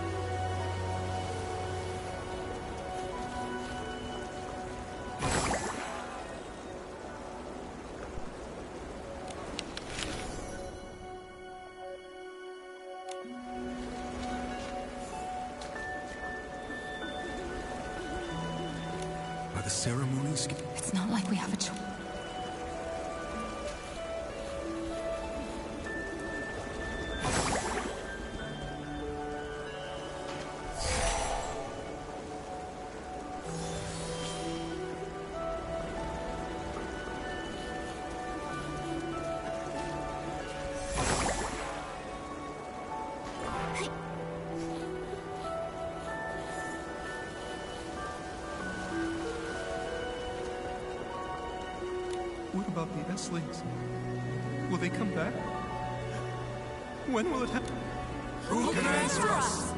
ceremony It's not like we have a choice. What about the S-Lings? Will they come back? When will it happen? Who can answer us?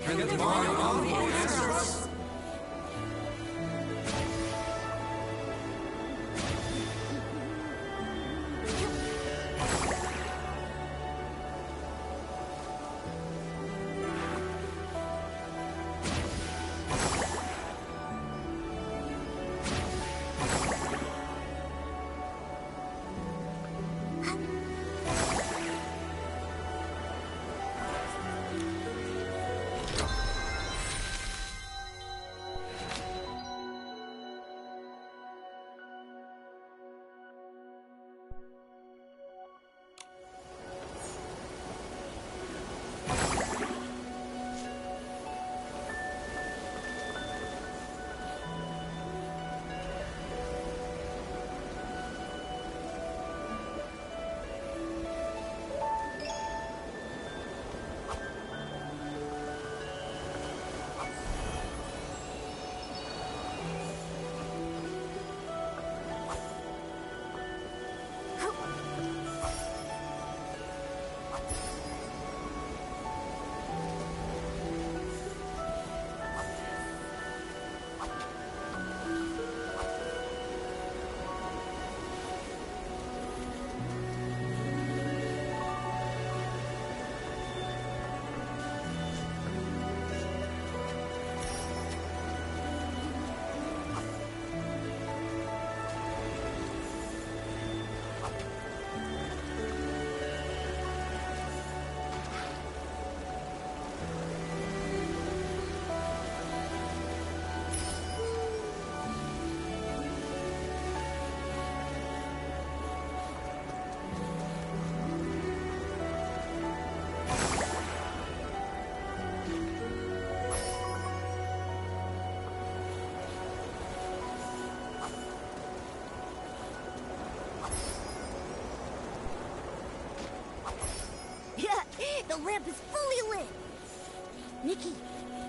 Can the Divine Envoy answer us? The lamp is fully lit! Nikki,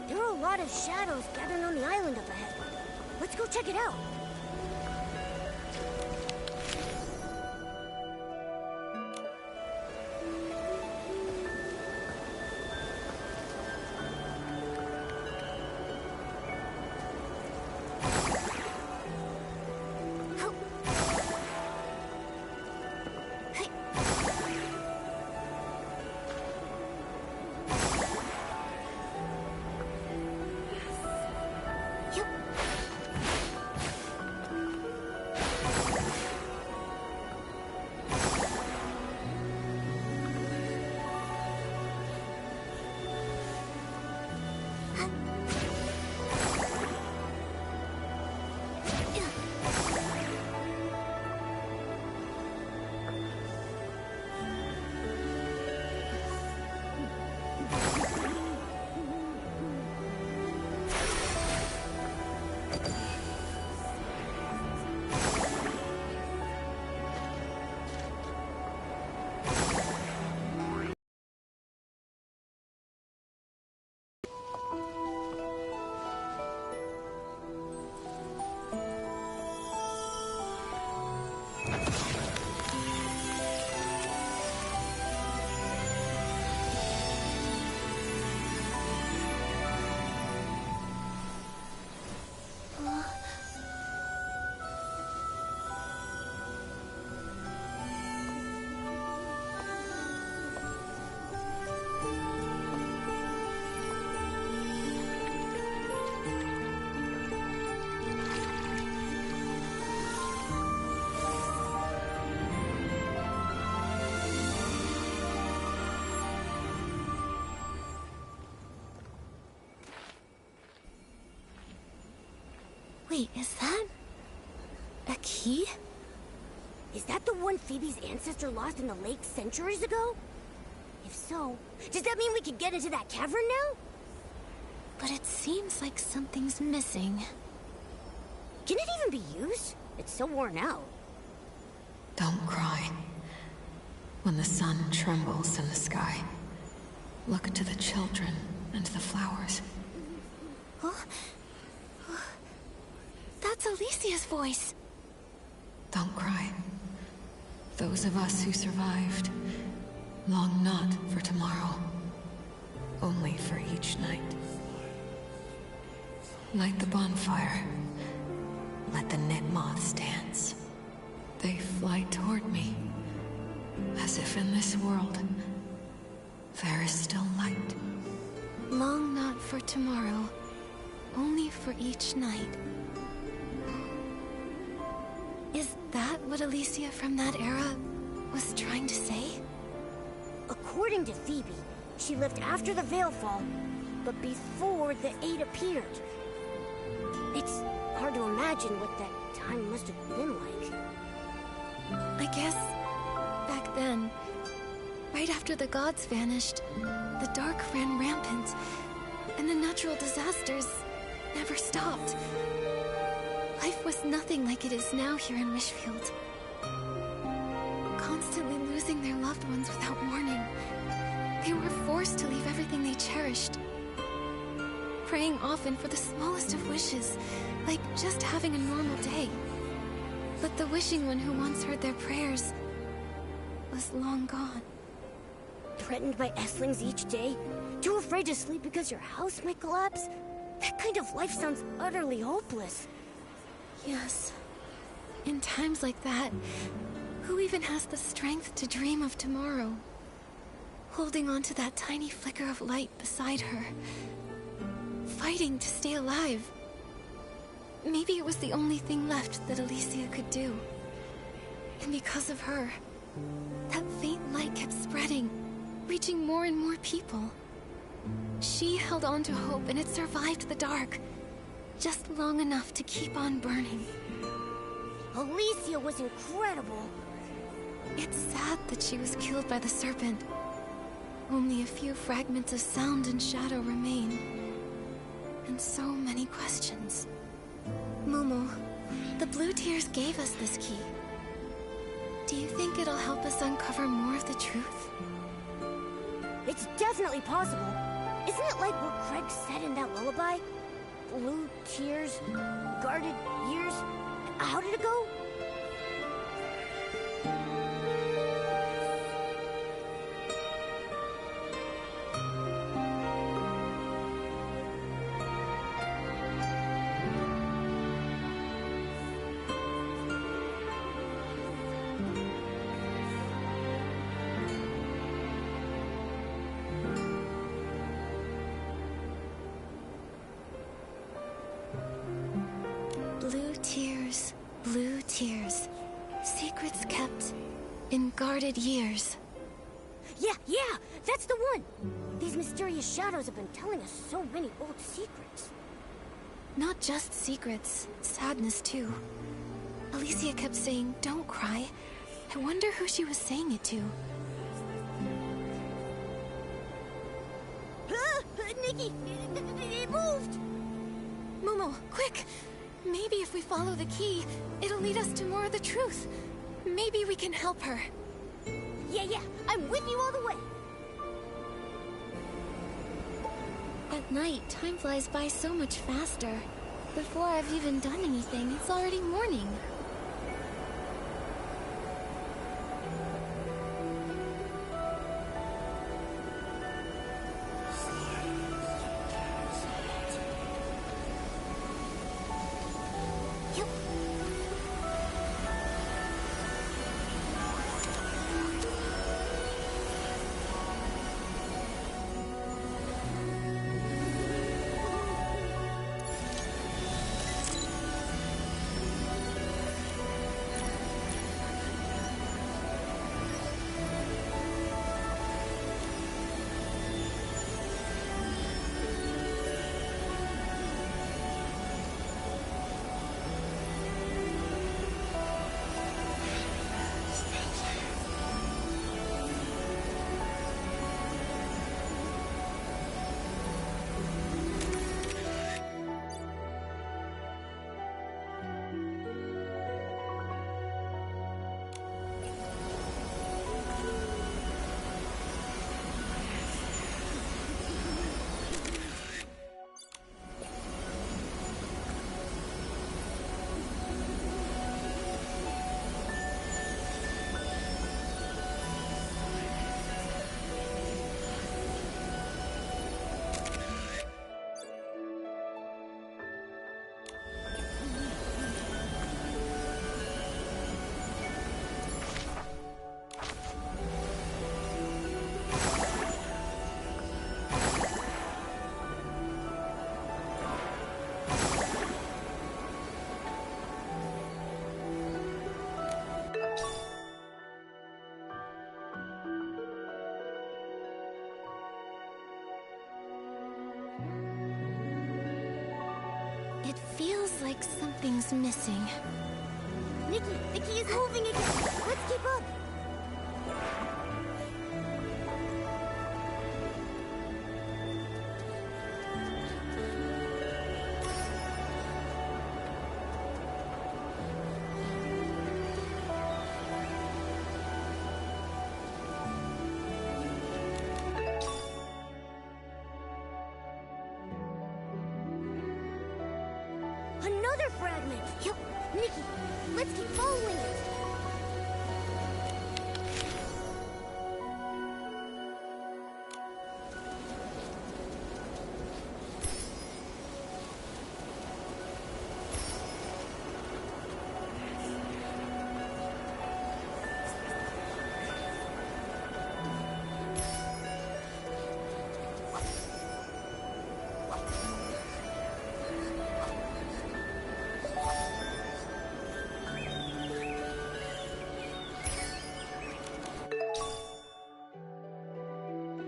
there are a lot of shadows gathering on the island up ahead. Let's go check it out. Wait, is that a key? Is that the one Phoebe's ancestor lost in the lake centuries ago? If so, does that mean we can get into that cavern now? But it seems like something's missing. Can it even be used? It's so worn out. Don't cry. When the sun trembles in the sky, look to the children and the flowers. Huh? That's Alicia's voice. Don't cry. Those of us who survived long not for tomorrow, only for each night. Light the bonfire. Let the knit moths dance. They fly toward me, as if in this world there is still light. Long not for tomorrow, only for each night. Is that what Alicia from that era was trying to say? According to Phoebe, she lived after the Veilfall, but before the Eight appeared. It's hard to imagine what that time must have been like. I guess back then, right after the gods vanished, the dark ran rampant, and the natural disasters never stopped. Life was nothing like it is now here in Wishfield. Constantly losing their loved ones without warning, they were forced to leave everything they cherished. Praying often for the smallest of wishes, like just having a normal day. But the wishing one who once heard their prayers was long gone. Threatened by Esslings each day? Too afraid to sleep because your house might collapse? That kind of life sounds utterly hopeless. Yes. In times like that, who even has the strength to dream of tomorrow? Holding on to that tiny flicker of light beside her. Fighting to stay alive. Maybe it was the only thing left that Alicia could do. And because of her, that faint light kept spreading, reaching more and more people. She held on to hope and it survived the dark. Just long enough to keep on burning. Alicia was incredible. It's sad that she was killed by the serpent. Only a few fragments of sound and shadow remain. And so many questions. Momo, the Blue Tears gave us this key. Do you think it'll help us uncover more of the truth? It's definitely possible. Isn't it like what Craig said in that lullaby? Blue tears, guarded years. How did it go? Blue tears. Secrets kept in guarded years. Yeah, that's the one! These mysterious shadows have been telling us so many old secrets. Not just secrets, sadness too. Alicia kept saying, "Don't cry." I wonder who she was saying it to. Nikki! It moved! Momo, quick! Maybe if we follow the key, it'll lead us to more of the truth. Maybe we can help her. Yeah, I'm with you all the way. At night, time flies by so much faster. Before I've even done anything, it's already morning. like something's missing. Nikki, the key is moving again. Let's keep up. Another fragment! Yep. Nikki, let's keep following it!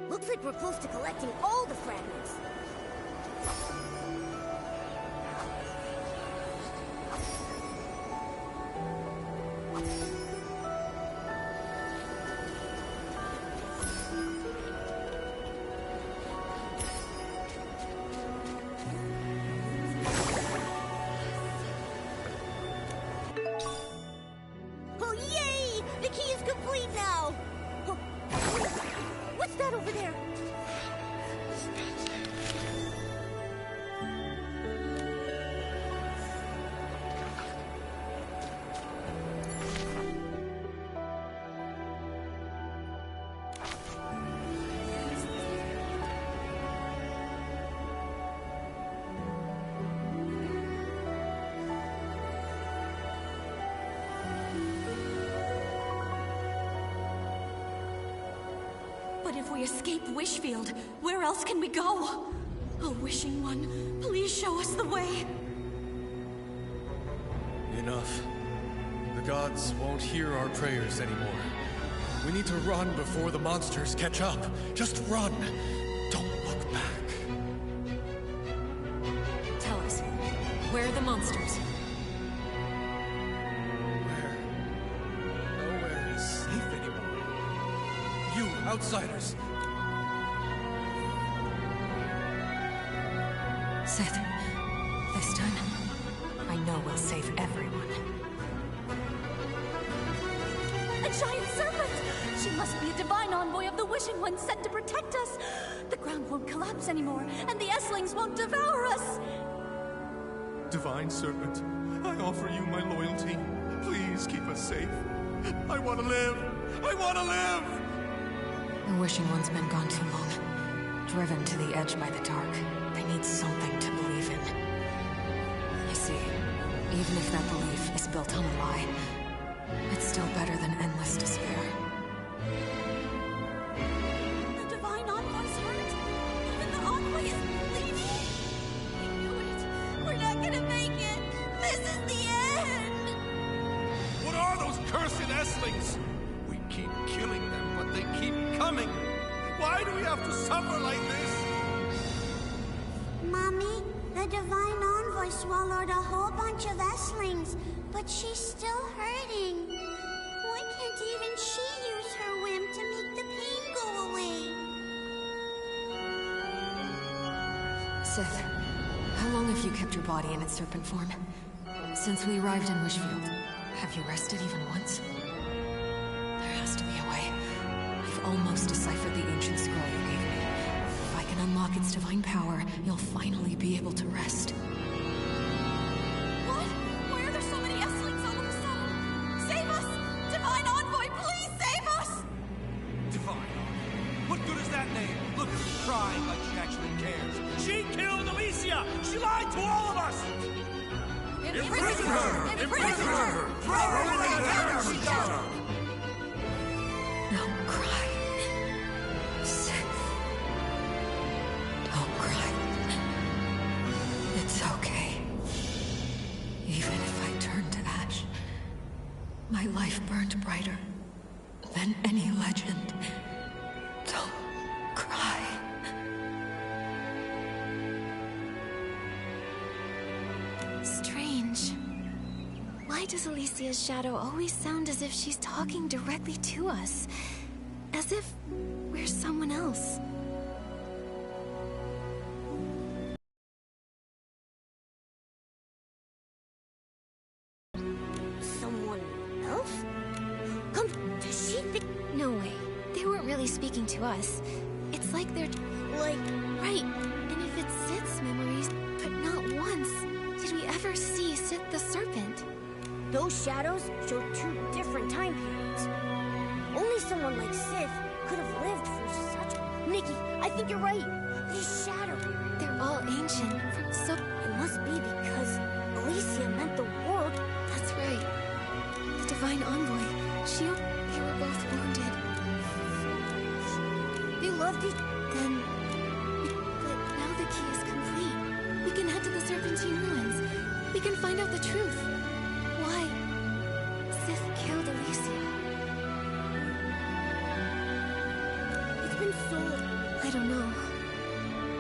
Looks like we're close to collecting all the fragments. Oh, yay! The key is complete now! Oh, what's that over there? But if we escape Wishfield, where else can we go? Oh, Wishing One, please show us the way. Enough. The gods won't hear our prayers anymore. We need to run before the monsters catch up. Just run. Don't look back. Tell us, where are the monsters? Nowhere is safe anymore. You outsiders. Sith, this time, I know we'll save everyone. A giant serpent! She must be a divine envoy of the Wishing One sent to protect us. The ground won't collapse anymore, and the Esslings won't devour us. Divine Serpent, I offer you my loyalty. Please keep us safe. I want to live. I want to live! The Wishing One's been gone too long. Driven to the edge by the dark. They need something to believe in. You see, even if that belief is built on a lie, it's still better than endless despair. The divine envoy's hurt. Even the envoy is bleeding. I knew it. We're not gonna make it. This is the end. What are those cursed Esslings? We keep killing them, but they keep coming. Why do we have to suffer like this? Mommy, the divine envoy swallowed a whole bunch of Esslings, but she's still hurting. Why can't even she use her whim to make the pain go away? Sith, how long have you kept your body in its serpent form? Since we arrived in Wishfield, have you rested even once? There has to be a way. I've almost deciphered the ancient scroll you gave me. If I can unlock its divine power, you'll finally be able to rest. What? Why are there so many Esslings all of a sudden? Save us! Divine envoy, please save us! Divine Envoy. What good is that name? Look at her crying like she actually cares. She killed Alicia! She lied to all of us! Imprison her! Imprison her! Throw her in the tower she does! Don't cry. Sith. Don't cry. It's okay. Even if I turn to ash, my life burned brighter than any legend. Don't cry. Strange. Why does Alicia's shadow always sound as if she's talking directly to us? As if we're someone else. Someone else? Come, does she think... No way. They weren't really speaking to us. It's like they're... Like... Right. And if it's Sith's memories, but not once, did we ever see Sith the Serpent? Those shadows show 2 different time periods. Only someone like Sith could have lived for such... Nikki, I think you're right. These shadows... They're all ancient, from so... It must be because Alicia meant the world. That's right. The Divine Envoy, they were both wounded. They loved each... Then... But now the key is complete. We can head to the Serpentine Ruins. We can find out the truth. Why Sith killed Alicia. It's been so... I don't know.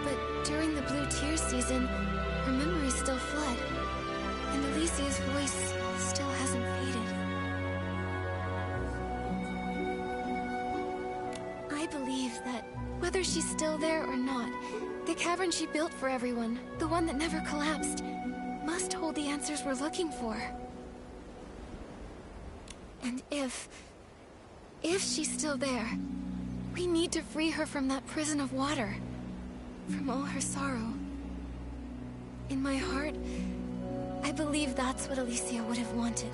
But during the Blue Tears season, her memories still flood. And Alicia's voice still hasn't faded. I believe that whether she's still there or not, the cavern she built for everyone, the one that never collapsed, must hold the answers we're looking for. And if she's still there, we need to free her from that prison of water, from all her sorrow. In my heart, I believe that's what Alicia would have wanted.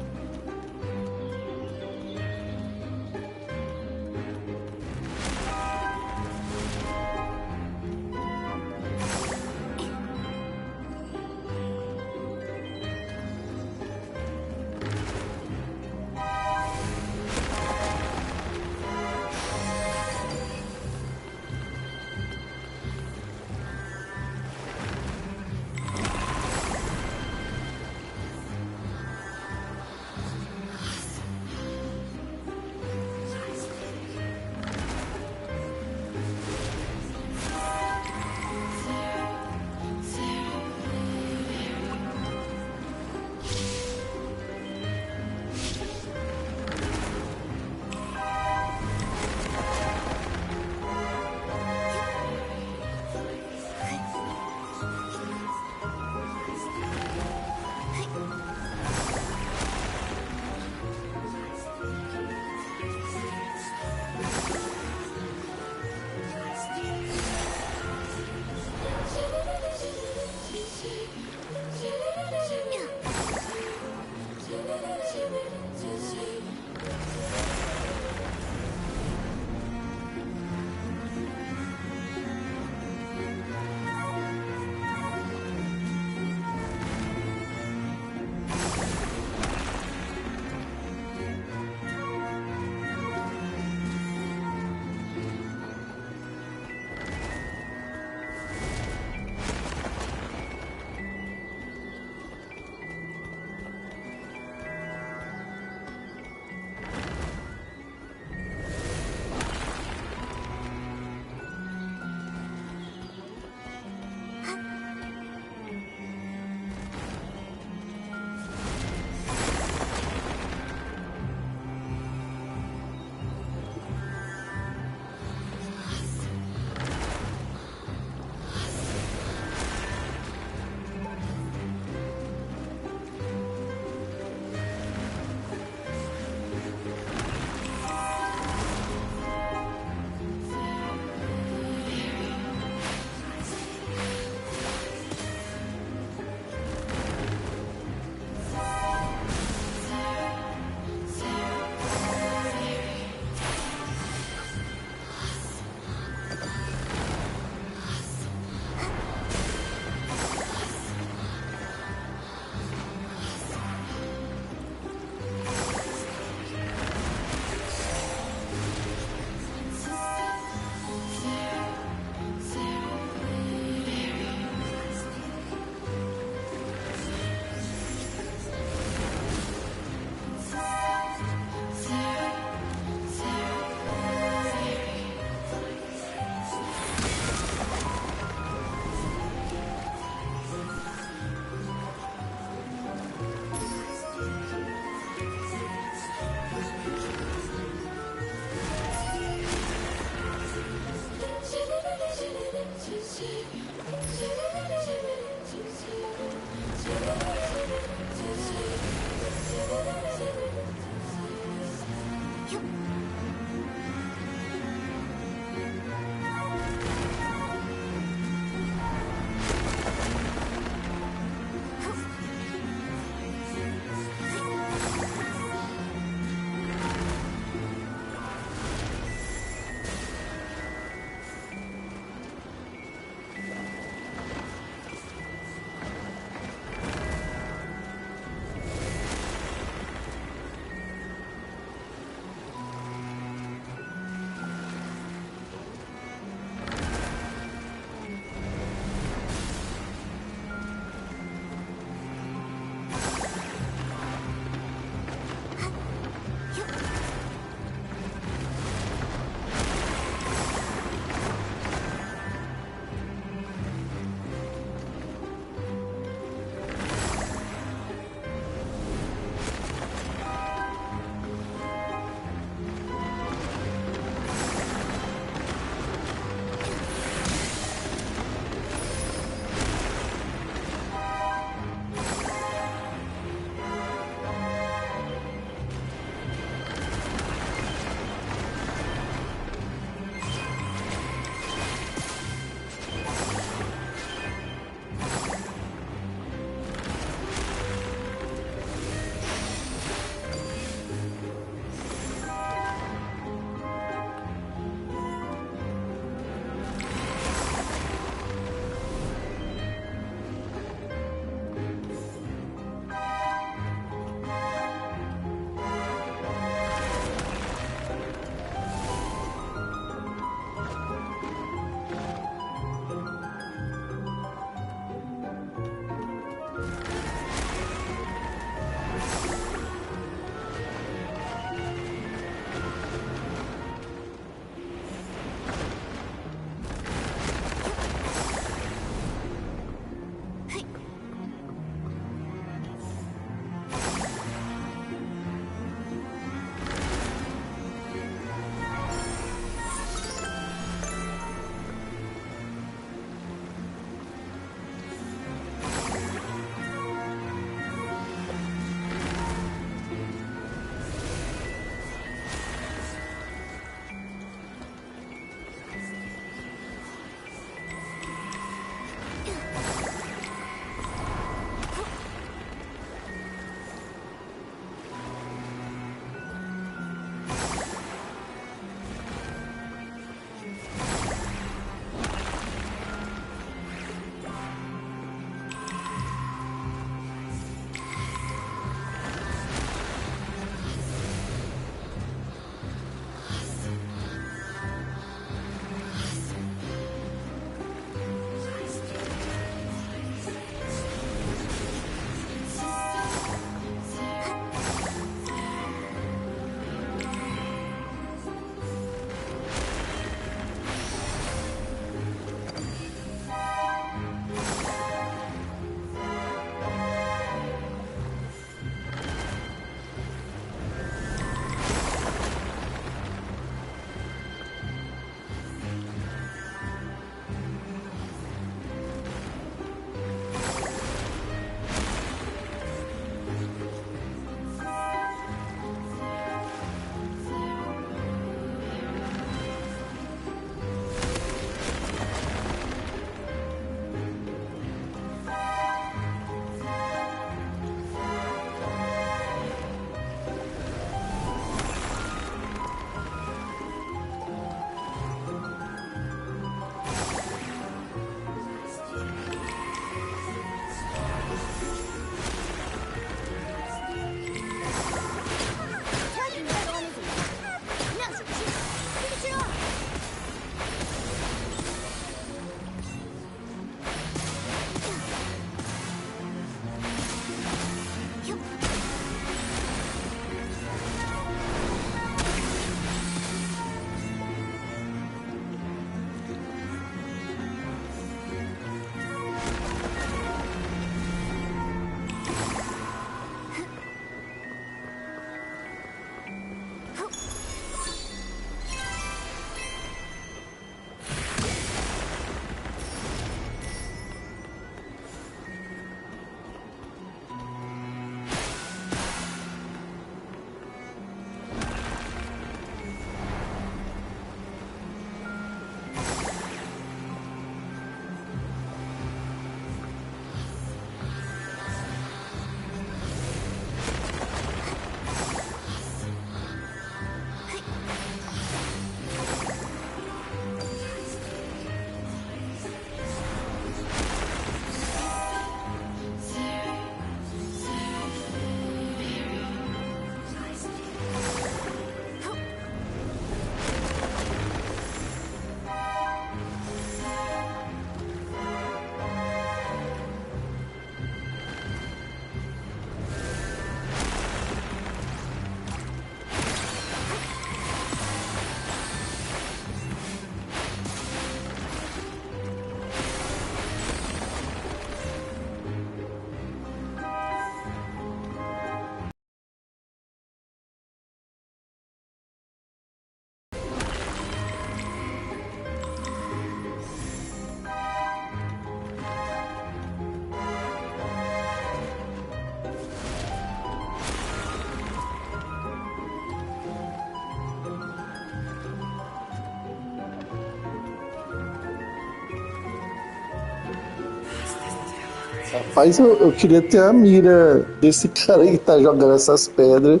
Rapaz, eu queria ter a mira desse cara aí que tá jogando essas pedras.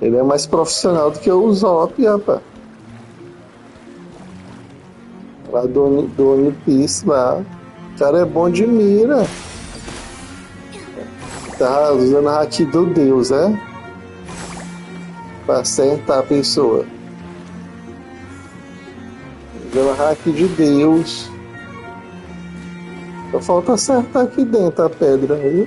Ele é mais profissional do que o Zop, rapaz. Lá do One lá. O cara é bom de mira. Tá usando a haki do Deus, né? Pra acertar a pessoa. Usando a haki de Deus. Só falta acertar aqui dentro a pedra, viu?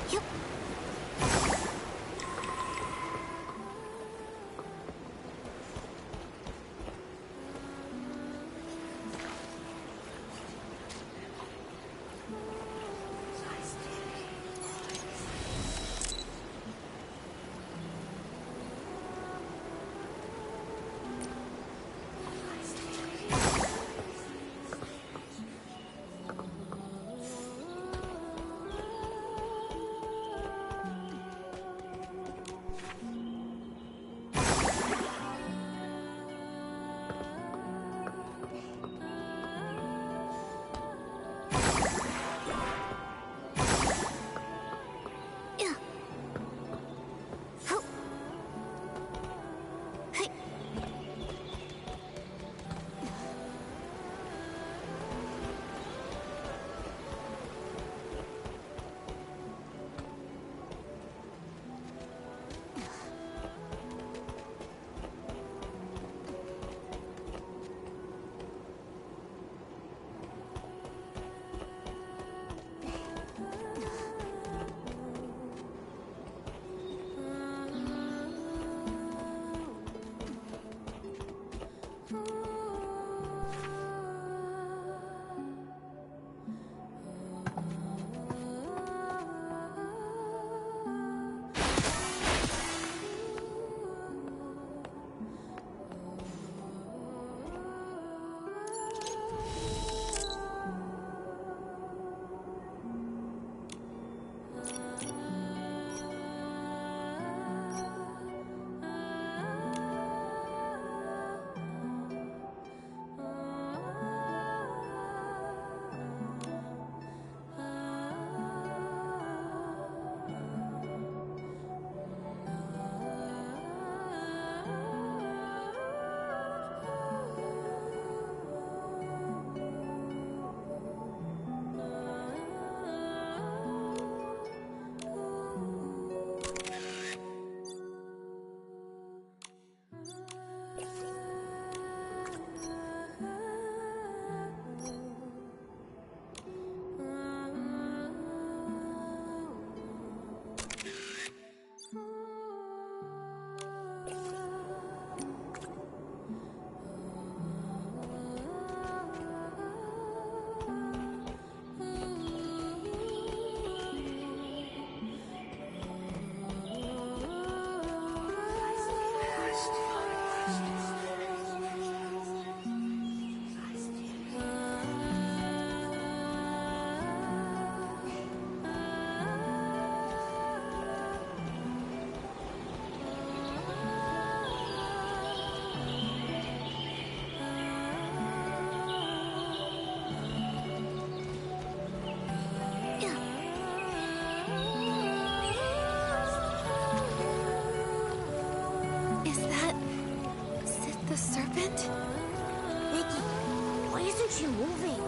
Yep. She moving.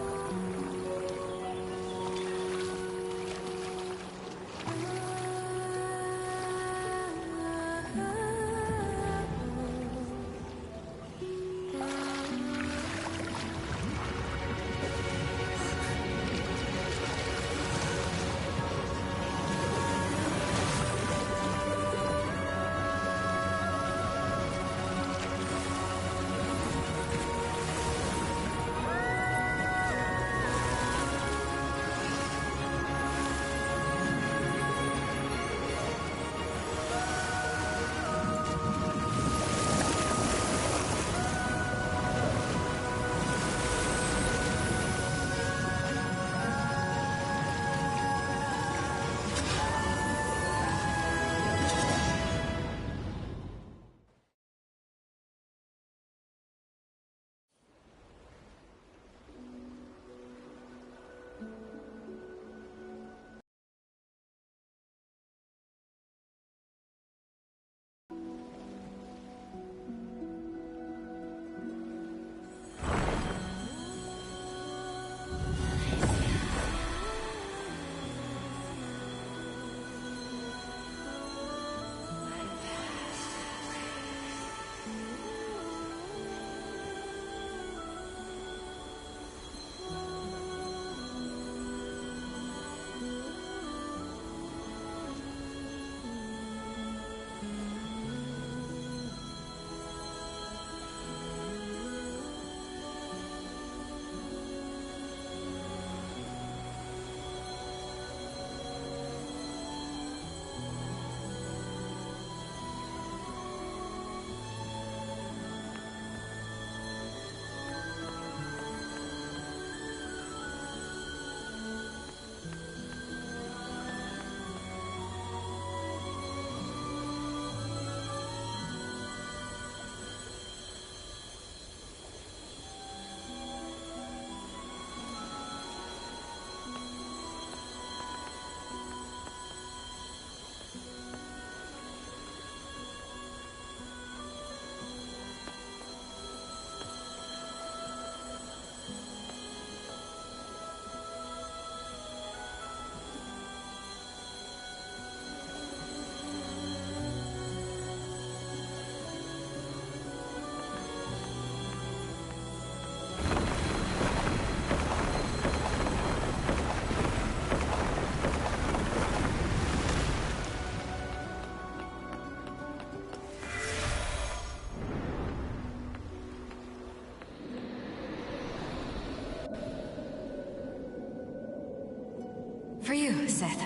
you, Seth.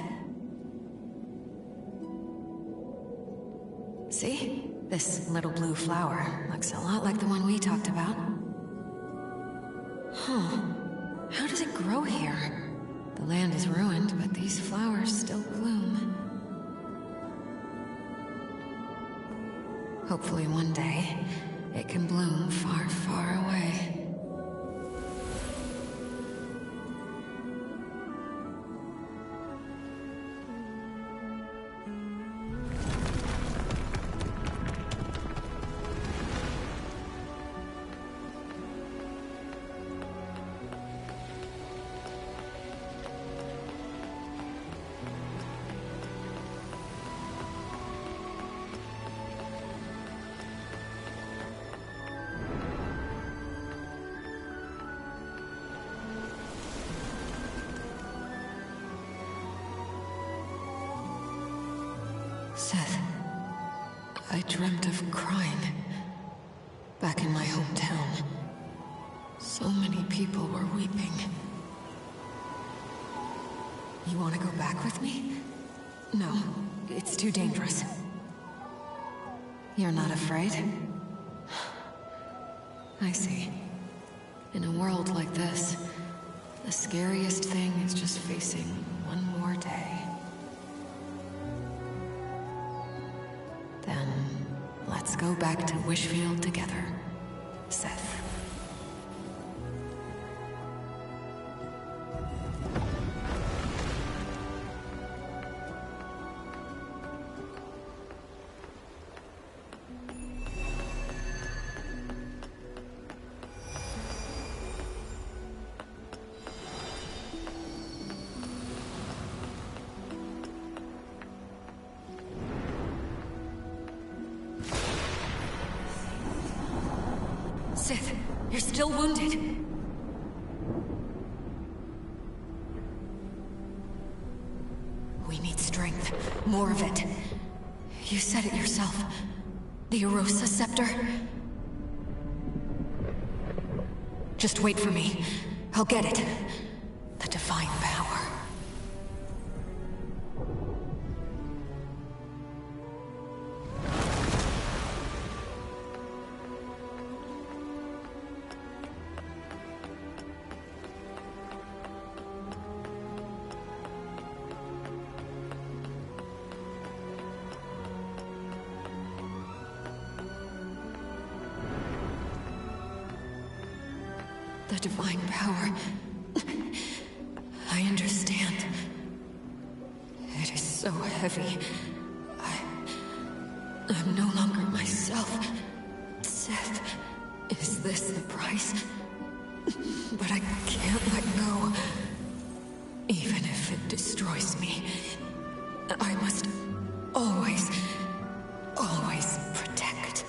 See? This little blue flower looks a lot like the one we talked about. Huh. How does it grow here? The land is ruined, but these flowers still bloom. Hopefully one day, it can bloom far, far away. Seth, I dreamt of crying. Back in my hometown. So many people were weeping. You want to go back with me? No, it's too dangerous. You're not afraid? I see. In a world like this, the scariest thing is just facing one more day. Then, let's go back to Wishfield together, Seth. Sith, you're still wounded. We need strength. More of it. You said it yourself. The Erosa Scepter. Just wait for me. I'll get it. The divine power. The divine power. I understand. It is so heavy. I'm no longer myself. Seth, is this the price? But I can't let go. Even if it destroys me, I must always, always protect.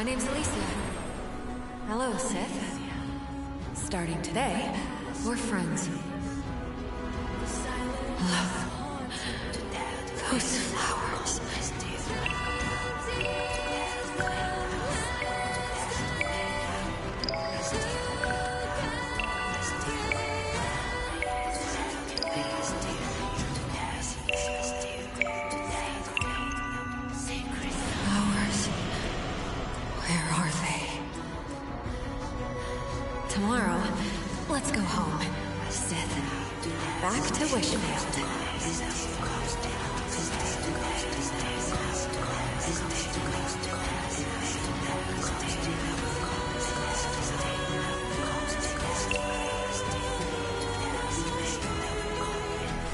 My name's Alicia. Hello, Sith. Starting today, we're friends. Love those flowers. Tomorrow, let's go home, Sith. Back to Wishfield.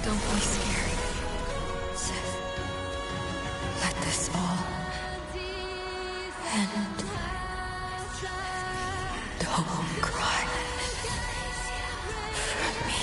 Don't be scared, Sith. Let this all end. Don't cry for me.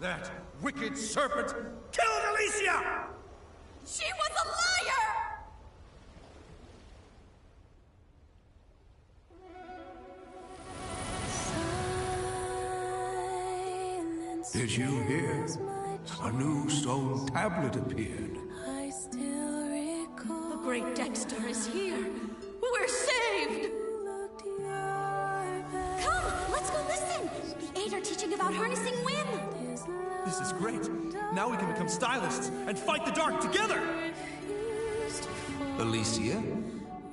That wicked serpent killed Alicia! She was a liar! Did you hear? A new stone tablet appeared. The great Dexter is here. We're saved! Come, let's go listen. The Eight are teaching about harnessing wind. This is great. Now we can become stylists and fight the dark together. Alicia?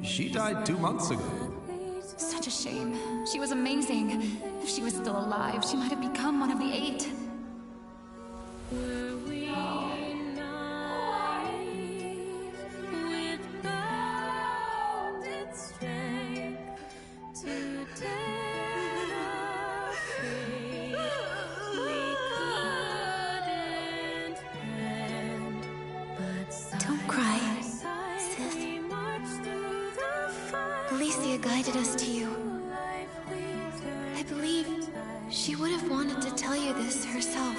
She died 2 months ago. Such a shame. She was amazing. If she was still alive, she might have become one of the Eight. Don't cry, Sith. Alicia guided us to you. I believe she would have wanted to tell you this herself.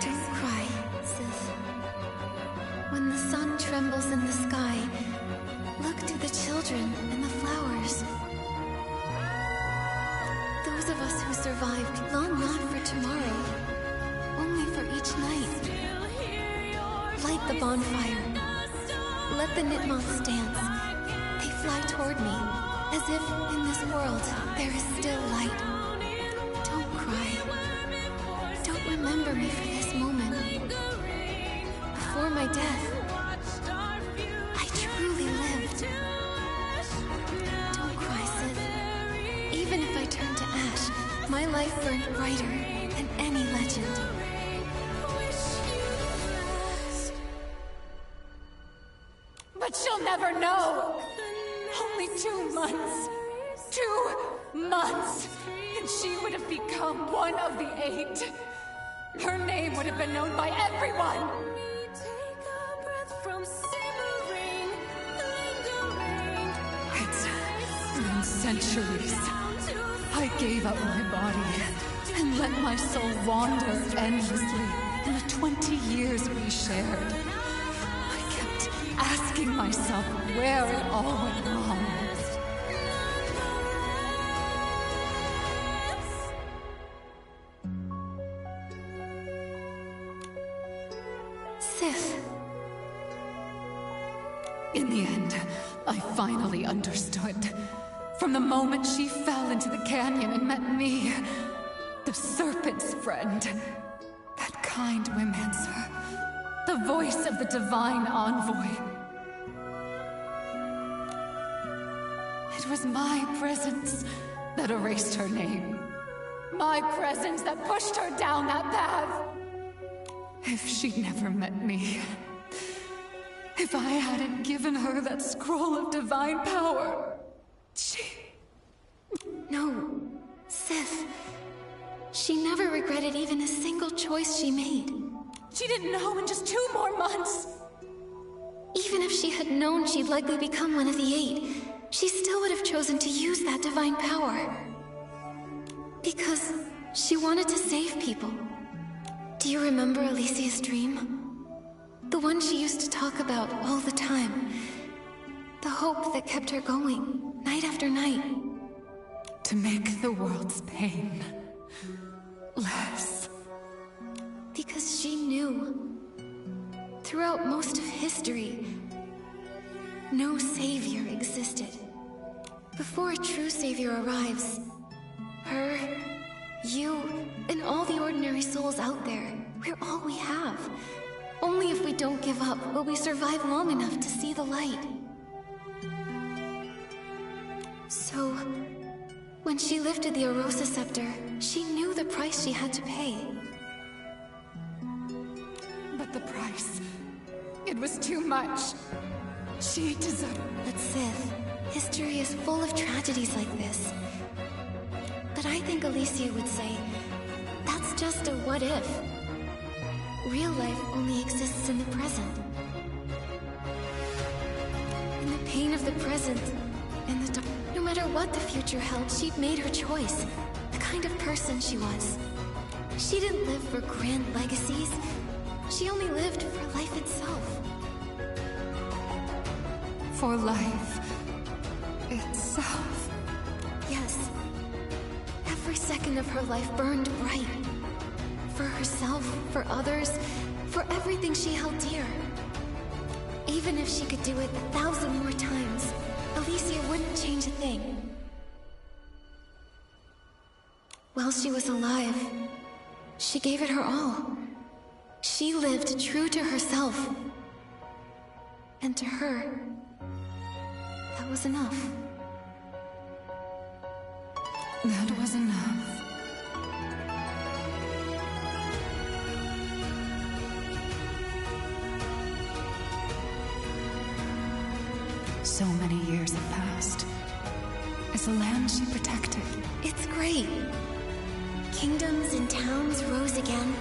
Don't cry, Sith. When the sun trembles in the sky, look to the children and the flowers. Those of us who survived long not for tomorrow, only for each night. Light the bonfire. Let the Nitmoths dance. They fly toward me, as if in this world there is still light. Don't cry. Don't remember me for this moment. Before my death, I truly lived. Don't cry, Sith. Even if I turn to ash, my life burned brighter than any legend. But she'll never know! Only 2 months. 2 months! And she would have become one of the Eight. Her name would have been known by everyone! It's been centuries. I gave up my body and let my soul wander endlessly in the 20 years we shared. I kept asking myself where it all went wrong. Sif. In the end, I finally understood. From the moment she fell into the canyon and met me, the serpent's friend, that kind womancer, the voice of the divine envoy. It was my presence that erased her name. My presence that pushed her down that path. If she'd never met me, if I hadn't given her that scroll of divine power, No, Sif. She never regretted even a single choice she made. She didn't know in just 2 more months. Even if she had known she'd likely become one of the 8, she still would have chosen to use that divine power. Because she wanted to save people. Do you remember Alicia's dream? The one she used to talk about all the time. The hope that kept her going, night after night. To make the world's pain less. Because she knew, throughout most of history, no savior existed. Before a true savior arrives, her, you, and all the ordinary souls out there, we're all we have. Only if we don't give up will we survive long enough to see the light. So, when she lifted the Arosa scepter, she knew the price she had to pay. But the price, it was too much. She deserved... But Sith, history is full of tragedies like this. But I think Alicia would say, that's just a what if. Real life only exists in the present. In the pain of the present, in the dark. No matter what the future held, she'd made her choice. The kind of person she was. She didn't live for grand legacies. She only lived for life itself. For life itself. Yes. Every second of her life burned bright. For herself, for others, for everything she held dear. Even if she could do it 1,000 more times, Alicia wouldn't change a thing. While she was alive, she gave it her all. She lived true to herself. And to her, that was enough. That was enough. So many years have passed. Is the land she protected? It's great. Kingdoms and towns rose again.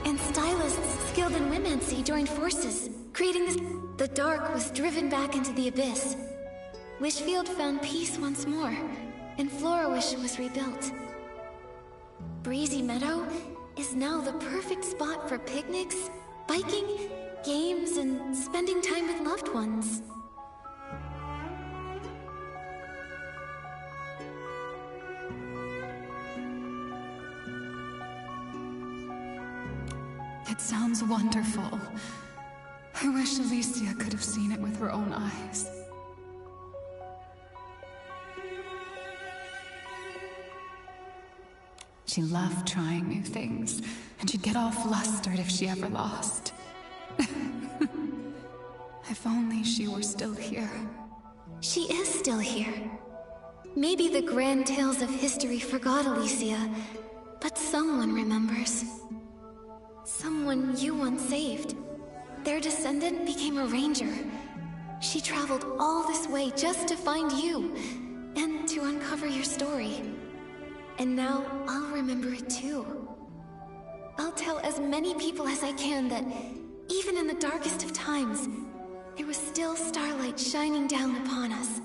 And stylists skilled in womancy joined forces, creating this... The dark was driven back into the abyss. Wishfield found peace once more, and Florawish was rebuilt. Breezy Meadow is now the perfect spot for picnics, biking, games, and spending time with loved ones. It sounds wonderful. I wish Alicia could have seen it with her own eyes. She loved trying new things, and she'd get all flustered if she ever lost. If only she were still here. She is still here. Maybe the grand tales of history forgot Alicia, but someone remembers. Someone you once saved. Their descendant became a ranger. She traveled all this way just to find you, and to uncover your story. And now I'll remember it too. I'll tell as many people as I can that, even in the darkest of times, there was still starlight shining down upon us.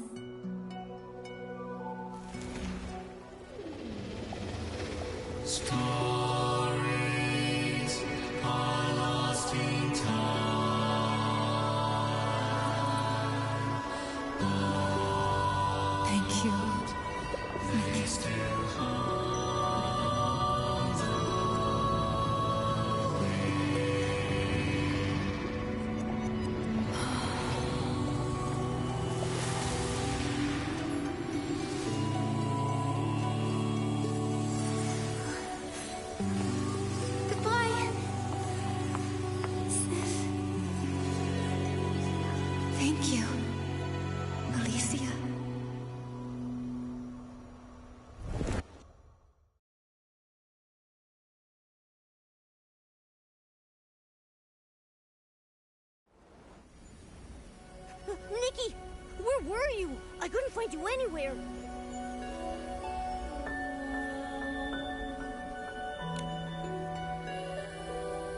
were you? I couldn't find you anywhere.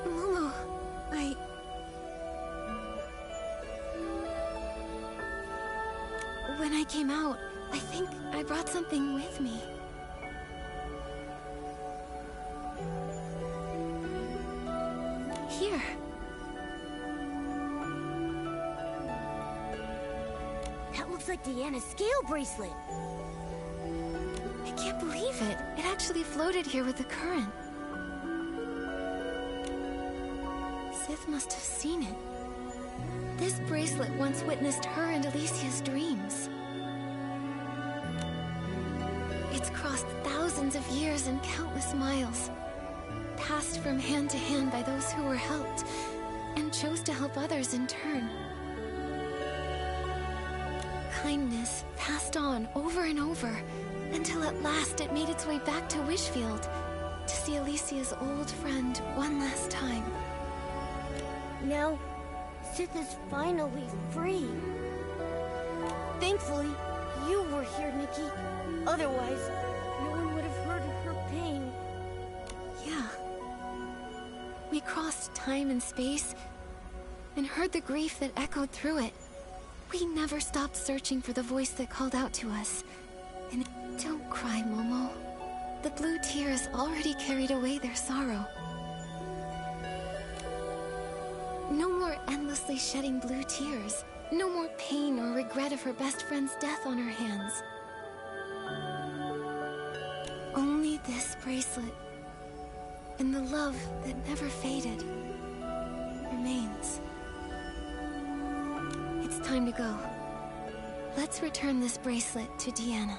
Momo, When I came out, I think I brought something with me. Here. That looks like Deanna's scale bracelet. I can't believe it. It actually floated here with the current. Sith must have seen it. This bracelet once witnessed her and Alicia's dreams. It's crossed thousands of years and countless miles, passed from hand to hand by those who were helped, and chose to help others in turn. Kindness passed on over and over, until at last it made its way back to Wishfield, to see Alicia's old friend one last time. Now, Sith is finally free. Thankfully, you were here, Nikki. Otherwise, no one would have heard her pain. Yeah. We crossed time and space, and heard the grief that echoed through it. We never stopped searching for the voice that called out to us. And don't cry, Momo. The blue tears already carried away their sorrow. No more endlessly shedding blue tears. No more pain or regret of her best friend's death on her hands. Only this bracelet, and the love that never faded, remains. It's time to go. Let's return this bracelet to Deanna.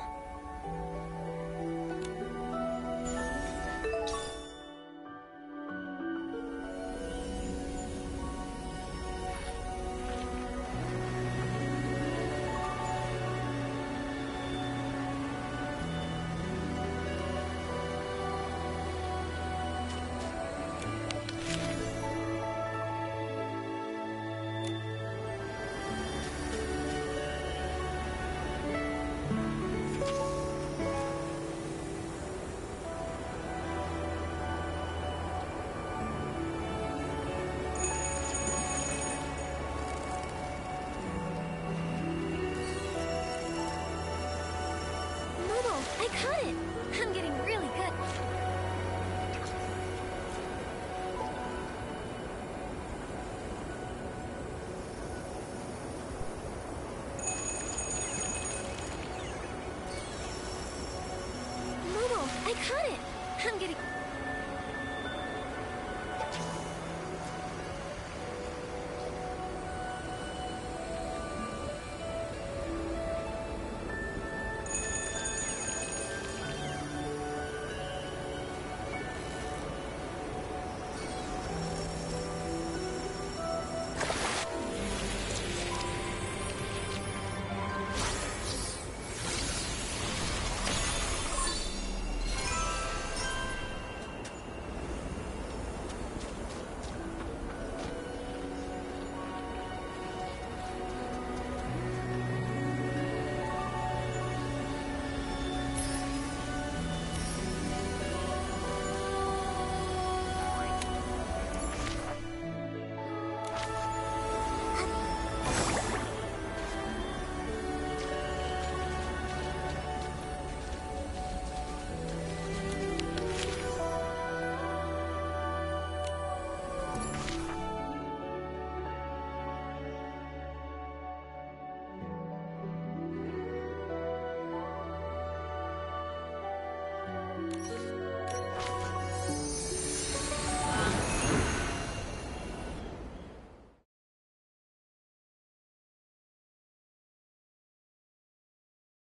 I caught it! I'm getting really good. Momo, I caught it! I'm getting...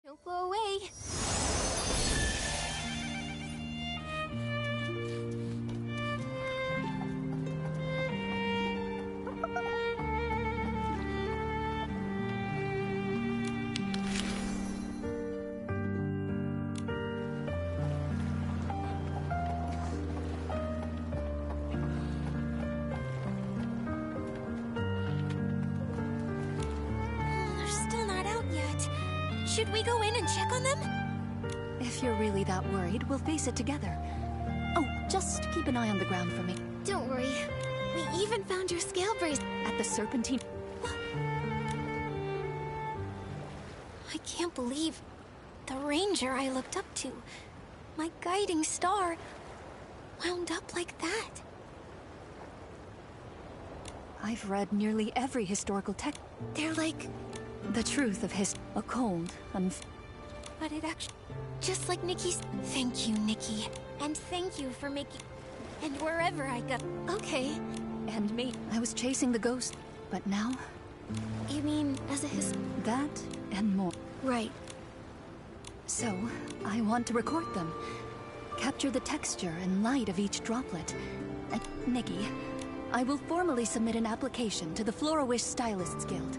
Don't blow away. They're still not out yet. Should we go in and check on them? If you're really that worried, we'll face it together. Oh, just keep an eye on the ground for me. Don't worry. We even found your scale brace At the Serpentine... I can't believe the ranger I looked up to, my guiding star, wound up like that. I've read nearly every historical text. They're like... The truth of a cold, But it actually... Just like Nikki's... Thank you, Nikki. And thank you for making... And wherever I go... Okay. And me. I was chasing the ghost, but now... You mean as a That and more. Right. So, I want to record them. Capture the texture and light of each droplet. And, Nikki, I will formally submit an application to the Flora-Wish Stylists Guild.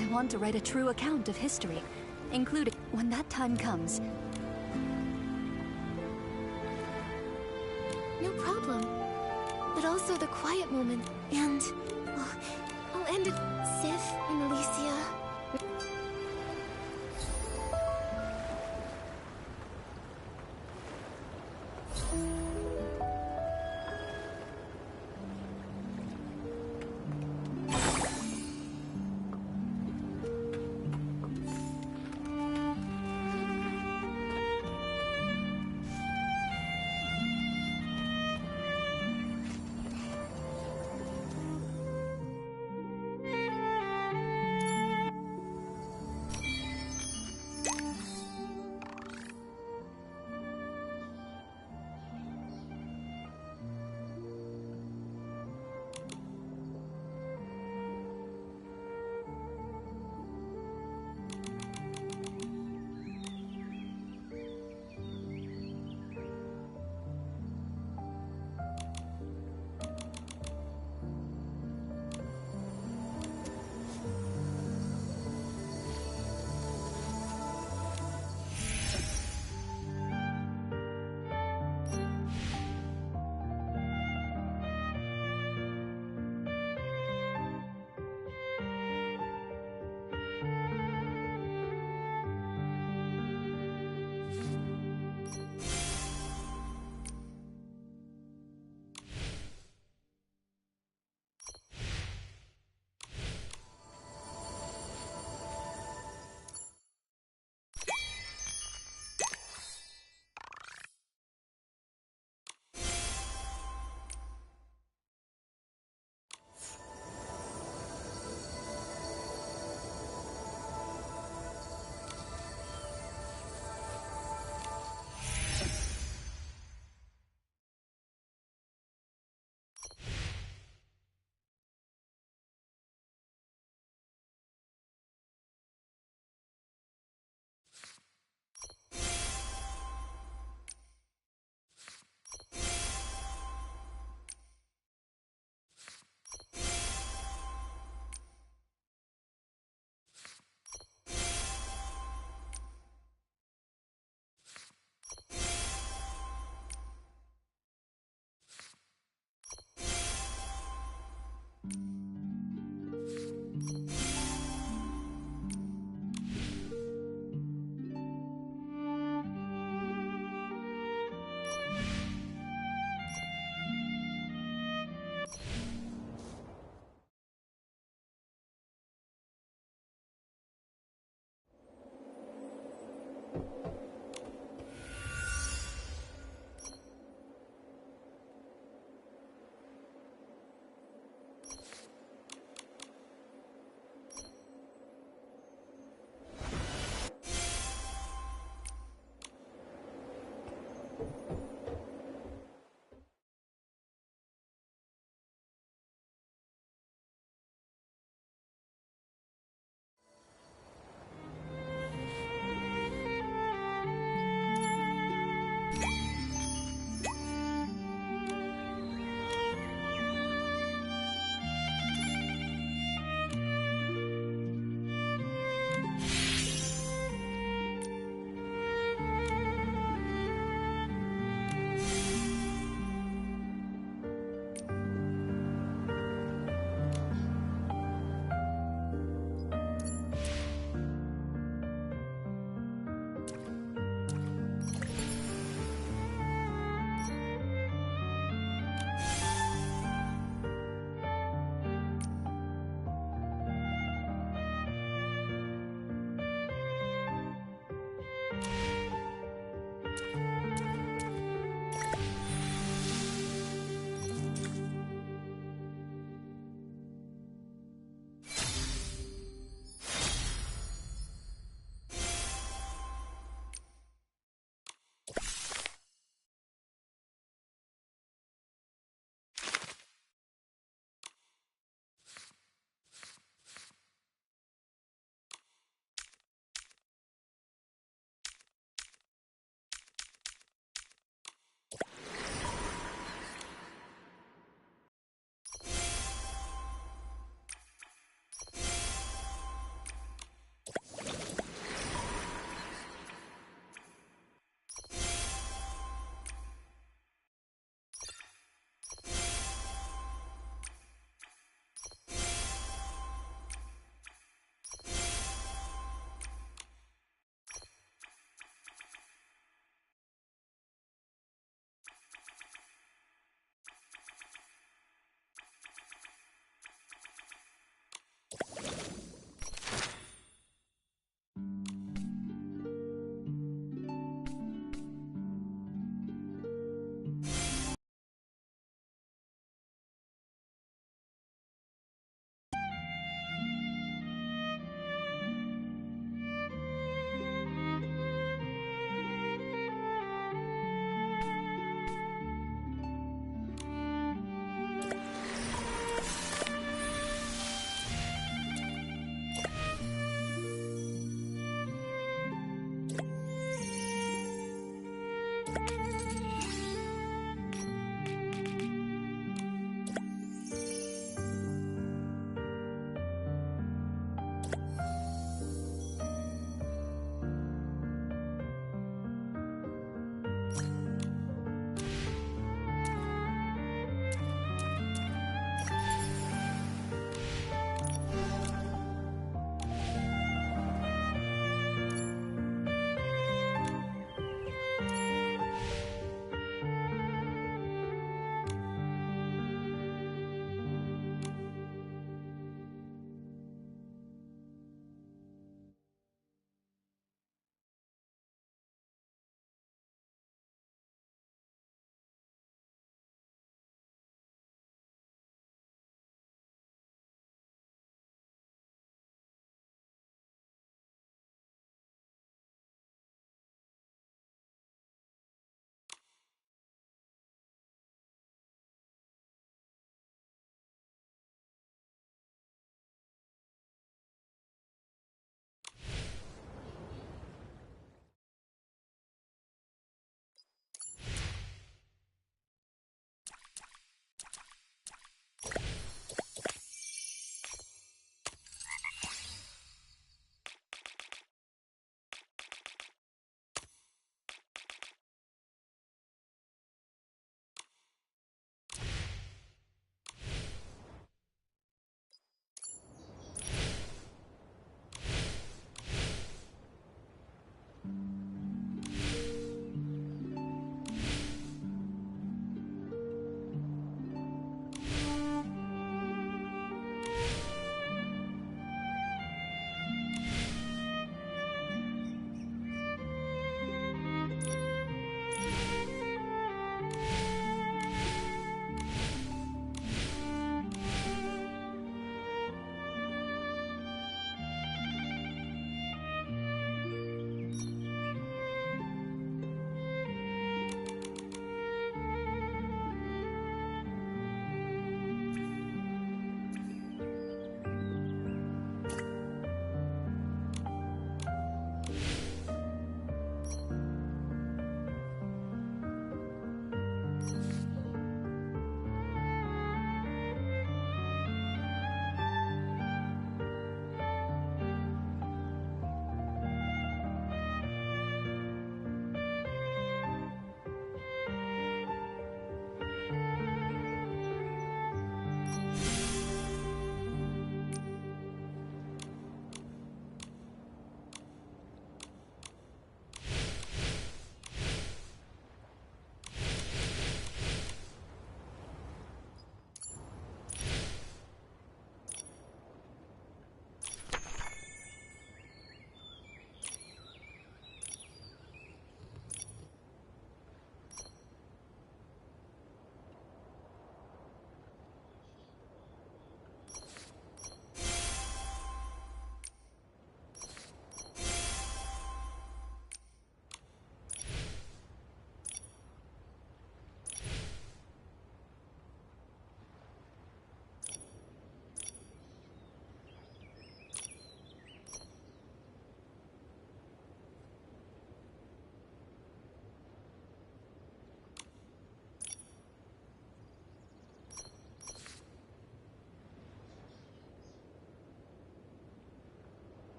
I want to write a true account of history, including when that time comes. No problem. But also the quiet moment, and... I'll end it... Sif and Alicia...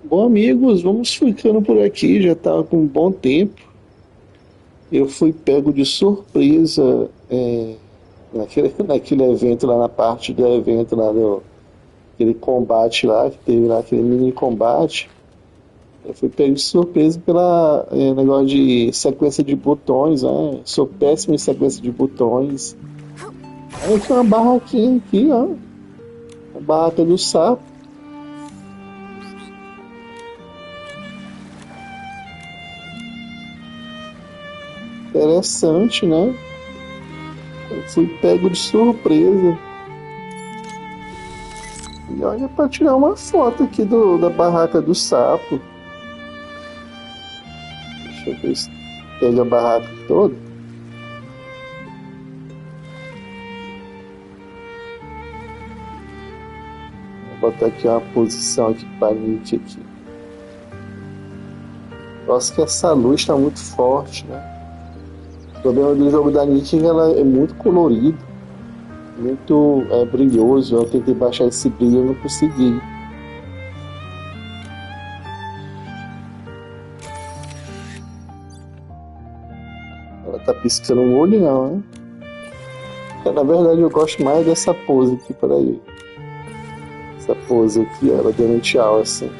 Bom, amigos, vamos ficando por aqui. Já estava com um bom tempo. Eu fui pego de surpresa naquele evento lá, na parte do evento lá, aquele combate lá, que teve lá aquele mini combate. Eu fui pego de surpresa pela negócio de sequência de botões, né? Sou péssimo em sequência de botões. Aí tem uma barraquinha aqui, ó. A barraca do sapo. Interessante, né? Eu fui pego de surpresa. E olha, para tirar uma foto aqui da barraca do sapo. Deixa eu ver se pega a barraca toda. Vou botar aqui uma posição aqui para Nikki aqui. Nossa, que essa luz está muito forte, né? O problema do jogo da Nikki é que ela é muito colorido, muito brilhoso. Eu tentei baixar esse brilho e não consegui. Ela tá piscando o olho, não, né? Na verdade, eu gosto mais dessa pose aqui, peraí. Essa pose aqui, ela dando tchau assim.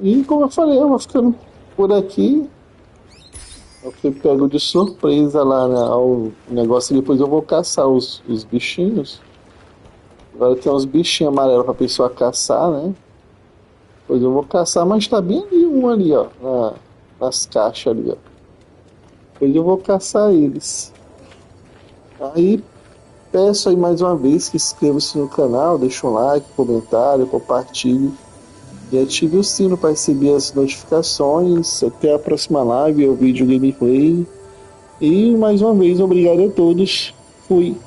E como eu falei, eu vou ficando por aqui. Eu fui pego de surpresa lá o negócio. Depois eu vou caçar os bichinhos. Agora tem uns bichinhos amarelos pra pessoa caçar, né? Depois eu vou caçar, mas tá bem ali um ali, ó. Nas caixas ali, ó. Depois eu vou caçar eles. Aí peço aí mais uma vez que inscreva-se no canal, deixa um like, comentário, compartilhe. E ative o sino para receber as notificações. Até a próxima live ou vídeo gameplay. E mais uma vez, obrigado a todos. Fui.